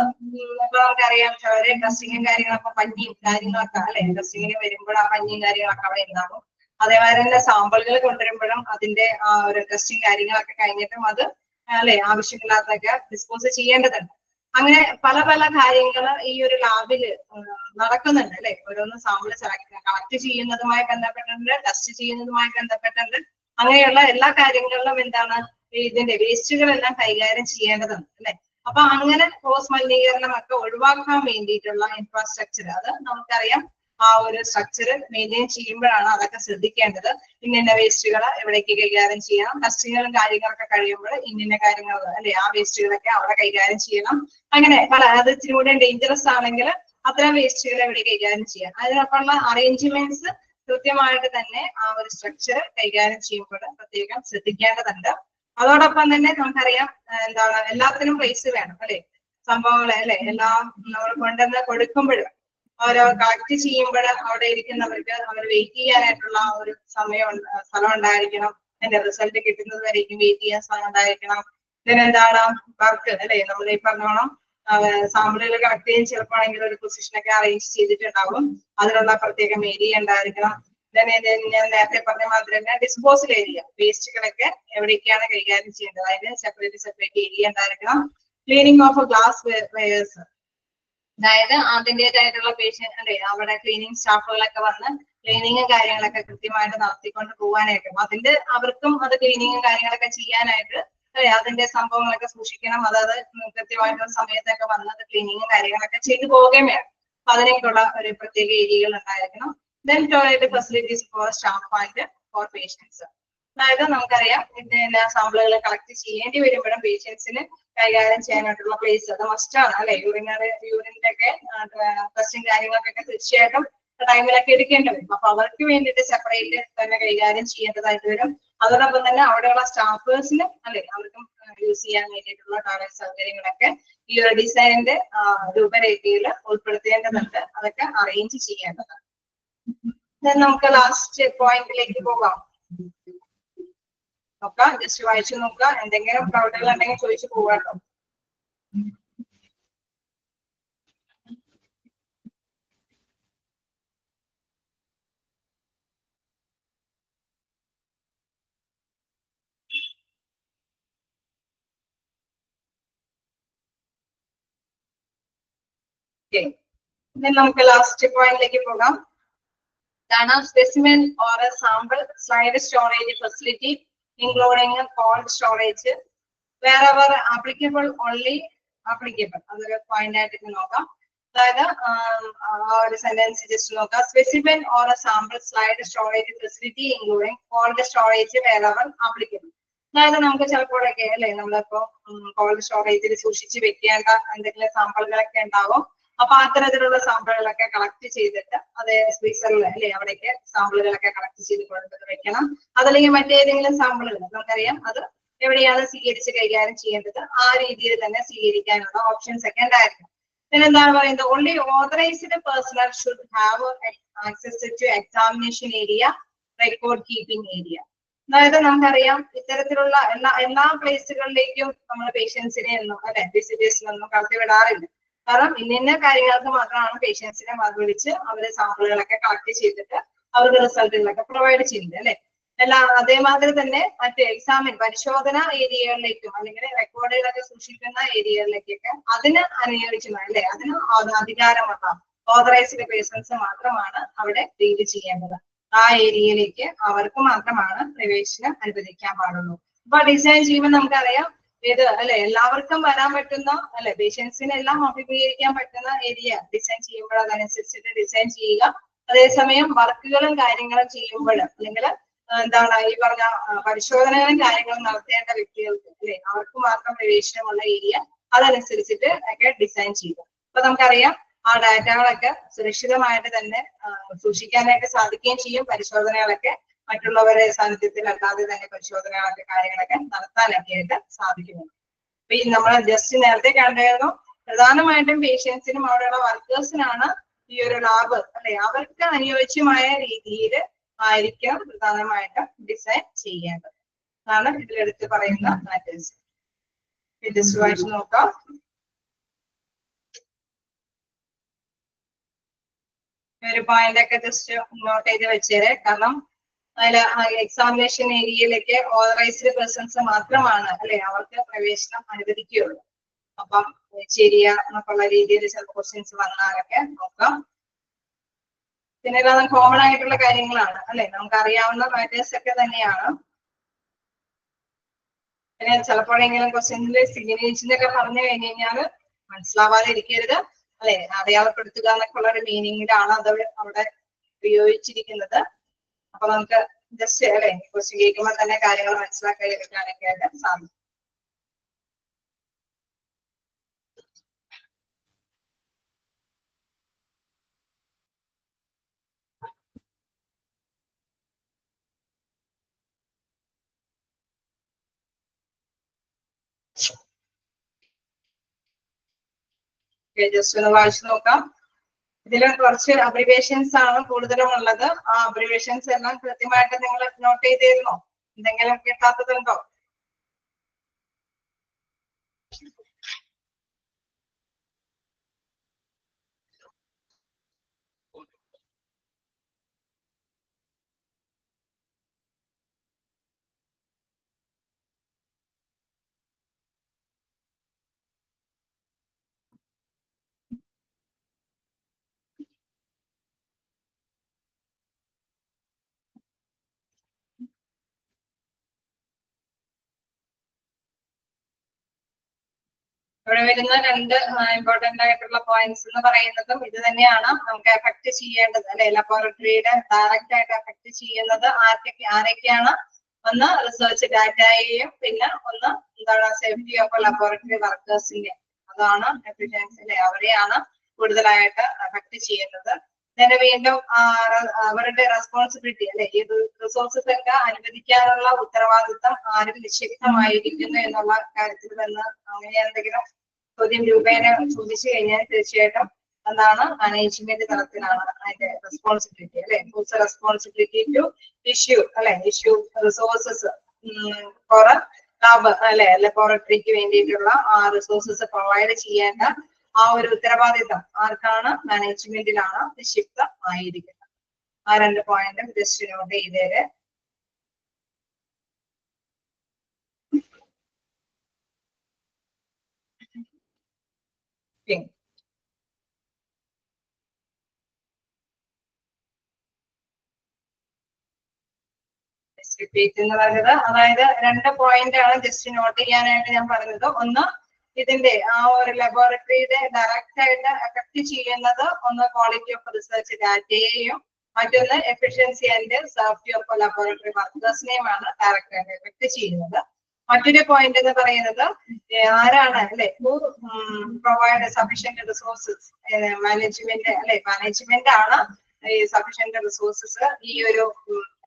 ഇപ്പൊ നമുക്കറിയാം ചിലരെ ടെസ്റ്റിങ്ങും കാര്യങ്ങളൊക്കെ പനിയും കാര്യങ്ങളൊക്കെ അല്ലെ, ടെസ്റ്റിങ്ങിന് വരുമ്പോൾ ആ പനിയും കാര്യങ്ങളൊക്കെ അവിടെ ഉണ്ടാകും. അതേമാതിരി തന്നെ സാമ്പിളുകൾ കൊണ്ടുവരുമ്പോഴും അതിന്റെ ഒരു ടെസ്റ്റിംഗ് കാര്യങ്ങളൊക്കെ കഴിഞ്ഞിട്ടും അത് അല്ലെ ആവശ്യമില്ലാത്തൊക്കെ ഡിസ്പോസ് ചെയ്യേണ്ടതുണ്ട്. അങ്ങനെ പല പല കാര്യങ്ങൾ ഈ ഒരു ലാബില് നടക്കുന്നുണ്ട് അല്ലെ. ഓരോന്ന് സാമ്പിൾ കളക്ട് ചെയ്യുന്നതുമായി ബന്ധപ്പെട്ടിട്ടുണ്ട്, ടെസ്റ്റ് ചെയ്യുന്നതുമായി ബന്ധപ്പെട്ടിട്ടുണ്ട്. അങ്ങനെയുള്ള എല്ലാ കാര്യങ്ങളിലും എന്താണ് ഇതിന്റെ വേസ്റ്റുകളെല്ലാം കൈകാര്യം ചെയ്യേണ്ടതുണ്ട് അല്ലെ. അപ്പൊ അങ്ങനെ ക്രോസ് മലിനീകരണം ഒക്കെ ഒഴിവാക്കാൻ വേണ്ടിയിട്ടുള്ള ഇൻഫ്രാസ്ട്രക്ചർ അത് നമുക്കറിയാം. ആ ഒരു സ്ട്രക്ചർ മെയിൻറ്റെയിൻ ചെയ്യുമ്പോഴാണ് അതൊക്കെ ശ്രദ്ധിക്കേണ്ടത്. ഇന്ന വേസ്റ്റുകൾ എവിടേക്ക് കൈകാര്യം ചെയ്യണം, ടെസ്റ്റുകളും കാര്യങ്ങളൊക്കെ കഴിയുമ്പോൾ ഇന്ന കാര്യങ്ങൾ അല്ലെ ആ വേസ്റ്റുകളൊക്കെ അവിടെ കൈകാര്യം ചെയ്യണം. അങ്ങനെ പല അത് ഇച്ചിരി കൂടെ ഡേഞ്ചറസ് ആണെങ്കിൽ അത്തരം വേസ്റ്റുകൾ എവിടെ കൈകാര്യം ചെയ്യാം. അതിനൊക്കെയുള്ള അറേഞ്ച്മെന്റ്സ് കൃത്യമായിട്ട് തന്നെ ആ ഒരു സ്ട്രക്ചർ കൈകാര്യം ചെയ്യുമ്പോൾ പ്രത്യേകം ശ്രദ്ധിക്കേണ്ടതുണ്ട്. അതോടൊപ്പം തന്നെ നമുക്കറിയാം എന്താണ് എല്ലാത്തിനും പ്ലേസ് വേണം അല്ലെ. സംഭവങ്ങളെ അല്ലെ എല്ലാം നമ്മൾ കൊണ്ടുവന്ന് കൊടുക്കുമ്പോഴും ഓരോ കളക്ട് ചെയ്യുമ്പോൾ അവിടെ ഇരിക്കുന്നവർക്ക് അവർ വെയിറ്റ് ചെയ്യാനായിട്ടുള്ള ഒരു സ്ഥലം ഉണ്ടായിരിക്കണം. അതിന്റെ റിസൾട്ട് കിട്ടുന്നത് വരേക്കും വെയിറ്റ് ചെയ്യാൻ സ്ഥലം ഉണ്ടായിരിക്കണം. ഇതിനെന്താണ് വർക്ക് അല്ലെ, നമ്മൾ ഈ പറഞ്ഞോണം സാമ്പിളുകൾ കളക്ട് ചെയ്യാൻ ചിലപ്പോഴെങ്കിൽ ഒരു പൊസിഷനൊക്കെ അറേഞ്ച് ചെയ്തിട്ടുണ്ടാവും. അതിനുള്ള പ്രത്യേകം ഏരിയ ഉണ്ടായിരിക്കണം. ഞാൻ നേരത്തെ പറഞ്ഞ മാതിരി തന്നെ ഡിസ്പോസൽ ഏരിയ വേസ്റ്റുകളൊക്കെ എവിടേക്കാണ് കൈകാര്യം ചെയ്യേണ്ടത് അതിന് സെപ്പറേറ്റ് ഏരിയ ഉണ്ടായിരിക്കണം. ക്ലീനിങ് ഓഫ് ഗ്ലാസ് വെയേഴ്സ്, അതായത് അതിൻ്റെതായിട്ടുള്ള പേഷ്യന്റ് അല്ലെ അവിടെ ക്ലീനിങ് സ്റ്റാഫുകളൊക്കെ വന്ന് ക്ലീനിങ്ങും കാര്യങ്ങളൊക്കെ കൃത്യമായിട്ട് നടത്തിക്കൊണ്ട് പോകാനായിട്ടും അതിന്റെ അവർക്കും അത് ക്ലീനിങ്ങും കാര്യങ്ങളൊക്കെ ചെയ്യാനായിട്ട് അല്ലെ അതിന്റെ സംഭവങ്ങളൊക്കെ സൂക്ഷിക്കണം. അതായത് കൃത്യമായിട്ടുള്ള സമയത്തൊക്കെ വന്നത് ക്ലീനിങ്ങും കാര്യങ്ങളൊക്കെ ചെയ്തു പോവുകയും വേണം. അപ്പൊ അതിനേക്കുള്ള ഒരു പ്രത്യേക ഏരിയകൾ ഉണ്ടായിരിക്കണം. Then toilet facilities for staff and for patients, അതായത് നമുക്കറിയാം ഇതിന്റെ സാമ്പിളുകൾ കളക്ട് ചെയ്യേണ്ടി വരുമ്പോഴും പേഷ്യൻസിന് കൈകാര്യം ചെയ്യാനായിട്ടുള്ള പ്ലേസ് അത് മസ്റ്റാണ് അല്ലെ. യൂറിന്റെ ഒക്കെ ടെസ്റ്റും കാര്യങ്ങൾക്കൊക്കെ തീർച്ചയായിട്ടും ടൈമിലൊക്കെ എടുക്കേണ്ടി വരും. അപ്പൊ അവർക്ക് വേണ്ടിയിട്ട് സെപ്പറേറ്റ് തന്നെ കൈകാര്യം ചെയ്യേണ്ടതായിട്ട് വരും. അതോടൊപ്പം തന്നെ അവിടെയുള്ള സ്റ്റാഫേഴ്സിന് അല്ലെ അവർക്കും യൂസ് ചെയ്യാൻ വേണ്ടിയിട്ടുള്ള ടോയ്ലറ്റ് സൗകര്യങ്ങളൊക്കെ ഈ ഒരു ഡിസൈനിന്റെ രൂപരേഖയിൽ ഉൾപ്പെടുത്തേണ്ടതുണ്ട്. അതൊക്കെ അറേഞ്ച് ചെയ്യേണ്ടതാണ്. നമുക്ക് ലാസ്റ്റ് പോയിന്റിലേക്ക് പോകാം. നോക്കാം, ജസ്റ്റ് വായിച്ചു നോക്കുക. എന്തെങ്കിലും ഡൗട്ടുകൾ ഉണ്ടെങ്കിൽ ചോദിച്ചു പോകാട്ടോ. നമുക്ക് ലാസ്റ്റ് പോയിന്റിലേക്ക് പോകാം. ഇതാണ് specimen or A sample slide storage facility including cold storage wherever applicable only applicable. അതൊരു പോയിന്റ് ആയിട്ട് നോക്കാം. അതായത് ആ ഒരു സെന്റൻസ് ജസ്റ്റ് നോക്കാം. Specimen or A sample slide storage facility including cold storage wherever applicable. അതായത് നമുക്ക് ചിലപ്പോഴൊക്കെ അല്ലെ നമ്മളിപ്പോ കോൾഡ് സ്റ്റോറേജിൽ സൂക്ഷിച്ച് വെക്കേണ്ട എന്തെങ്കിലും സാമ്പിളുകളൊക്കെ ഉണ്ടാവും. അപ്പൊ അത്തരത്തിലുള്ള സാമ്പിളുകളൊക്കെ കളക്ട് ചെയ്തിട്ട് അത് ഫ്രീസറിൽ അല്ലെ അവിടേക്ക് സാമ്പിളുകളൊക്കെ കളക്ട് ചെയ്ത് കൊണ്ടുവന്ന് വെക്കണം. അതല്ലെങ്കിൽ മറ്റേതെങ്കിലും സാമ്പിളുകൾ നമുക്കറിയാം അത് എവിടെയാണ് സ്വീകരിച്ച് കൈകാര്യം ചെയ്യേണ്ടത് ആ രീതിയിൽ തന്നെ സ്വീകരിക്കാനുള്ള ഓപ്ഷൻസ് ഒക്കെ ഉണ്ടായിരിക്കും. പിന്നെ എന്താണ് പറയുന്നത്, only authorised personal should have access to examination area, record keeping area. അതായത് നമുക്കറിയാം ഇത്തരത്തിലുള്ള എല്ലാ പ്ലേസുകളിലേക്കും നമ്മൾ പേഷ്യൻസിനെ ഒന്നും അല്ലെ വിസിറ്റേഴ്സിനൊന്നും കടത്തിവിടാറില്ല. കാരണം ഇന്ന കാര്യങ്ങൾക്ക് മാത്രമാണ് പേഷ്യൻസിനെ വിളിച്ച് അവരെ സാമ്പിളുകളൊക്കെ കളക്ട് ചെയ്തിട്ട് അവർക്ക് റിസൾട്ടുകളൊക്കെ പ്രൊവൈഡ് ചെയ്യുന്നത് അല്ലെ. അതേമാതിരി തന്നെ മറ്റ് എക്സാമിൻ പരിശോധന ഏരിയകളിലേക്കും അല്ലെങ്കിൽ റെക്കോർഡുകളൊക്കെ സൂക്ഷിക്കുന്ന ഏരിയകളിലേക്കൊക്കെ അതിന് അനുയോജ്യമായ അല്ലെ അതിന് അധികാരമുള്ള ഓതറൈസ്ഡ് പേഴ്സൺസ് മാത്രമാണ് അവിടെ ഡീൽ ചെയ്യേണ്ടത്. ആ ഏരിയയിലേക്ക് അവർക്ക് മാത്രമാണ് പ്രവേശനം അനുവദിക്കാൻ പാടുള്ളൂ. അപ്പൊ ഡിസൈൻ ചെയ്യുമ്പോൾ നമുക്കറിയാം ഇത് അല്ലെ എല്ലാവർക്കും വരാൻ പറ്റുന്ന അല്ലെ പേഷ്യൻസിനെ എല്ലാം അഭിമുഖീകരിക്കാൻ പറ്റുന്ന ഏരിയ ഡിസൈൻ ചെയ്യുമ്പോൾ അതനുസരിച്ചിട്ട് ഡിസൈൻ ചെയ്യുക. അതേസമയം വർക്കുകളും കാര്യങ്ങളും ചെയ്യുമ്പോൾ അല്ലെങ്കിൽ എന്താണ് ഈ പറഞ്ഞ പരിശോധനകളും കാര്യങ്ങളും നടത്തേണ്ട വ്യക്തികൾക്ക് അല്ലെ അവർക്ക് മാത്രം പ്രവേശനമുള്ള ഏരിയ അതനുസരിച്ചിട്ട് ഒക്കെ ഡിസൈൻ ചെയ്യുക. അപ്പൊ നമുക്കറിയാം ആ ഡാറ്റകളൊക്കെ സുരക്ഷിതമായിട്ട് തന്നെ സൂക്ഷിക്കാനായിട്ട് സാധിക്കുകയും ചെയ്യും. പരിശോധനകളൊക്കെ മറ്റുള്ളവരെ സാന്നിധ്യത്തിൽ അല്ലാതെ തന്നെ പരിശോധനകളൊക്കെ കാര്യങ്ങളൊക്കെ നടത്താനൊക്കെ ആയിട്ട് സാധിക്കുന്നു. അപ്പൊ ഈ നമ്മൾ ജസ്റ്റ് നേരത്തെ കണ്ടായിരുന്നു പ്രധാനമായിട്ടും പേഷ്യൻസിനും അവിടെയുള്ള വർക്കേഴ്സിനാണ് ഈ ഒരു ലാബ് അല്ലെ അവർക്ക് അനുയോജ്യമായ രീതിയിൽ ആയിരിക്കണം പ്രധാനമായിട്ടും ഡിസൈൻ ചെയ്യേണ്ടത്. അതാണ് ഇതിലെടുത്ത് പറയുന്ന മാറ്റേഴ്സ്. ജസ്റ്റ് വായിച്ചു നോക്കാം. ഒരു പോയിന്റ് ഒക്കെ ജസ്റ്റ് നോട്ട് ചെയ്ത് വെച്ചേരെ. കാരണം അതില് എക്സാമിനേഷൻ ഏരിയയിലേക്ക് ഓതറൈസ്ഡ് പേഴ്സൺസ് മാത്രമാണ് അല്ലെ അവർക്ക് പ്രവേശനം അനുവദിക്കുകയുള്ളൂ. അപ്പം ശരിയ എന്നൊക്കെയുള്ള രീതിയിൽ ചില ക്വസ്റ്റ്യൻസ് വന്നാലൊക്കെ നോക്കാം. പിന്നെ എല്ലാം കോമൺ ആയിട്ടുള്ള കാര്യങ്ങളാണ് അല്ലെ നമുക്ക് അറിയാവുന്ന മാറ്റേഴ്സ് ഒക്കെ തന്നെയാണ്. പിന്നെ ചിലപ്പോഴെങ്കിലും ക്വസ്റ്റ്യനിൽ സിഗ്നേച്ചറിന്റെ ഒക്കെ പറഞ്ഞു കഴിഞ്ഞ് കഴിഞ്ഞാൽ മനസ്സിലാവാതെ ഇരിക്കരുത് അല്ലെ അടയാളപ്പെടുത്തുക എന്നൊക്കെ ഉള്ള ഒരു മീനിങ്ങിലാണ് അത് അവിടെ ഉപയോഗിച്ചിരിക്കുന്നത്. അപ്പൊ നമുക്ക് ജസ്റ്റ് അല്ലെ ക്വസ്റ്റ്യൻ കേൾക്കുമ്പോൾ തന്നെ കാര്യങ്ങൾ മനസ്സിലാക്കി എടുക്കാനൊക്കെ ആയിട്ട് സാധിക്കും. ജസ്റ്റ് ഒന്ന് വായിച്ചു നോക്കാം. ഇതിൽ കുറച്ച് അബ്രിവേഷൻസ് ആണ് കൂടുതലും ഉള്ളത്. ആ അബ്രിവേഷൻസ് എല്ലാം കൃത്യമായിട്ട് നിങ്ങൾ നോട്ട് ചെയ്തിരുന്നോ? എന്തെങ്കിലും കിട്ടാത്തതുണ്ടോ? ഇവിടെ വരുന്ന രണ്ട് ഇമ്പോർട്ടന്റ് ആയിട്ടുള്ള പോയിന്റ്സ് എന്ന് പറയുന്നതും ഇത് തന്നെയാണ്. നമുക്ക് എഫക്ട് ചെയ്യേണ്ടത് അല്ലെ ലബോറട്ടറിയുടെ ഡയറക്റ്റ് ആയിട്ട് എഫക്ട് ചെയ്യുന്നത് ആരൊക്കെയാണ്? ഒന്ന് റിസർച്ച് ഡാറ്റയെയും പിന്നെ ഒന്ന് എന്താണ് സേഫ്റ്റി ഓഫ് ലബോറട്ടറി വർക്കേഴ്സിന്റെ അതാണ് എഫിഷ്യൻസി അല്ലെ അവരെയാണ് കൂടുതലായിട്ട് എഫക്ട് ചെയ്യുന്നത്. തന്നെ വീണ്ടും അവരുടെ റെസ്പോൺസിബിലിറ്റി അല്ലെ ഈ റിസോഴ്സസ് ഒക്കെ അനുവദിക്കാനുള്ള ഉത്തരവാദിത്തം ആരും നിക്ഷിപ്തമായിരിക്കുന്നു എന്നുള്ള കാര്യത്തിൽ നിന്ന് അങ്ങനെ എന്തെങ്കിലും ചോദ്യം രൂപേണ ചോദിച്ചു കഴിഞ്ഞാൽ തീർച്ചയായിട്ടും എന്താണ് മാനേജ്മെന്റ് തലത്തിലാണ് അതിന്റെ റെസ്പോൺസിബിലിറ്റി അല്ലെ റെസ്പോൺസിബിലിറ്റി ടു ഇഷ്യൂ അല്ലെ ഇഷ്യൂ റിസോഴ്സസ് ഫോർ ലാബ് അല്ലെ ലബോറട്ടറിക്ക് വേണ്ടിയിട്ടുള്ള ആ റിസോഴ്സസ് പ്രൊവൈഡ് ചെയ്യേണ്ട ആ ഒരു ഉത്തരവാദിത്തം ആർക്കാണ് മാനേജ്മെന്റിലാണ് നിക്ഷിപ്തമായിരിക്കുന്നത്. ആ 2 പോയിന്റും ജസ്റ്റ് നോട്ട് ചെയ്തേര്. റിപ്പീറ്റ് എന്ന് പറയുന്നത് അതായത് 2 പോയിന്റ് ആണ് ജസ്റ്റ് നോട്ട് ചെയ്യാനായിട്ട് ഞാൻ പറഞ്ഞത്. ഒന്ന് ഇതിന്റെ ആ ഒരു ലബോറട്ടറിയുടെ ഡയറക്റ്റ് ആയിട്ട് എഫക്ട് ചെയ്യുന്നത് ഒന്ന് ക്വാളിറ്റി ഓഫ് റിസർച്ച് ഡാറ്റയെയും മറ്റൊന്ന് efficiency and safety of laboratory വർക്കേഴ്സിനെയുമാണ് ഡയറക്റ്റ് ആയിട്ട് എഫക്ട് ചെയ്യുന്നത്. മറ്റൊരു പോയിന്റ് എന്ന് പറയുന്നത് ആരാണ് അല്ലെ പ്രൊവൈഡ് സഫീഷ്യന്റ് റിസോഴ്സസ് മാനേജ്മെന്റ് അല്ലെ മാനേജ്മെന്റ് ആണ് ഈ സഫീഷ്യന്റ് റിസോഴ്സസ് ഈ ഒരു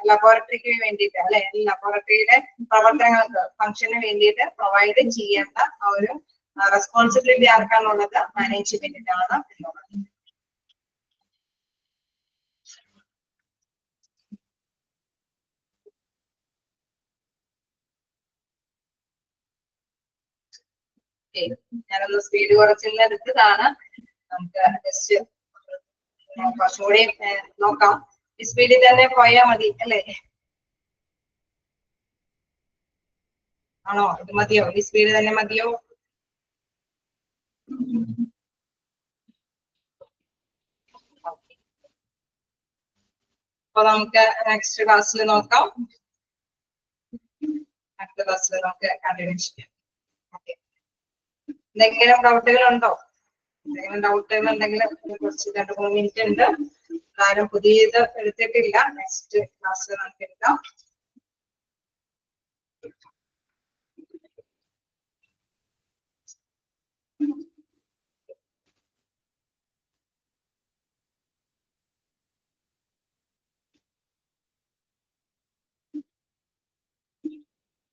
ലബോറട്ടറിക്ക് വേണ്ടിയിട്ട് അല്ലെ ലബോറട്ടറിയുടെ പ്രവർത്തനങ്ങൾക്ക് ഫംഗ്ഷന് വേണ്ടിയിട്ട് പ്രൊവൈഡ് ചെയ്യേണ്ട ആ ഒരു റെസ്പോൺസിബിലിറ്റി ആർക്കാണുള്ളത് മാനേജ്മെന്റിനാണ് എന്നുള്ളത്. ഞാനൊന്ന് സ്പീഡ് കുറച്ചെടുത്തതാണ്. നമുക്ക് ജസ്റ്റ് കുറച്ചുകൂടി നോക്കാം. ഈ സ്പീഡിൽ തന്നെ പോയാൽ മതി അല്ലേ? ആണോ? ഇത് മതിയോ? ഈ സ്പീഡ് തന്നെ മതിയോ? അപ്പൊ നമുക്ക് നെക്സ്റ്റ് ക്ലാസ്സിൽ നോക്കാം. അടുത്ത ക്ലാസ്സിൽ നമുക്ക് കണ്ടിന്യൂ ചെയ്യാം. ഓക്കെ. എന്തെങ്കിലും ഡൗട്ടുകൾ ഉണ്ടോ? എന്തെങ്കിലും ഡൗട്ടുകൾ ഉണ്ടെങ്കിൽ കുറച്ച് 2-3 മിനിറ്റ് ഉണ്ട്. ആരും പുതിയത് എടുത്തിട്ടില്ല. നെക്സ്റ്റ് ക്ലാസ്സിൽ നമുക്ക് എടുക്കാം.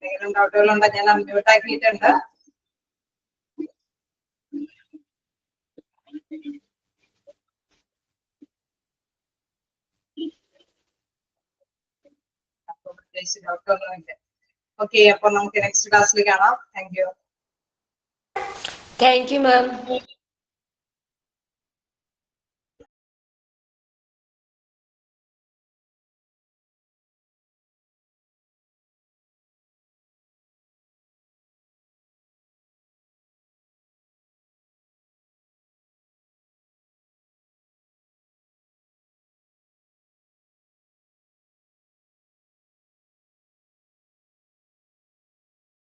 എന്തെങ്കിലും ഡൗട്ടുകൾ ഉണ്ടോ? ഞാൻ അൺമ്യൂട്ട് ആക്കിയിട്ടുണ്ട്. ഡൗട്ടൊന്നുമില്ല. ഓക്കെ, അപ്പൊ നമുക്ക് നെക്സ്റ്റ് ക്ലാസ്സിൽ കാണാം. Thank you. Thank you, ma'am.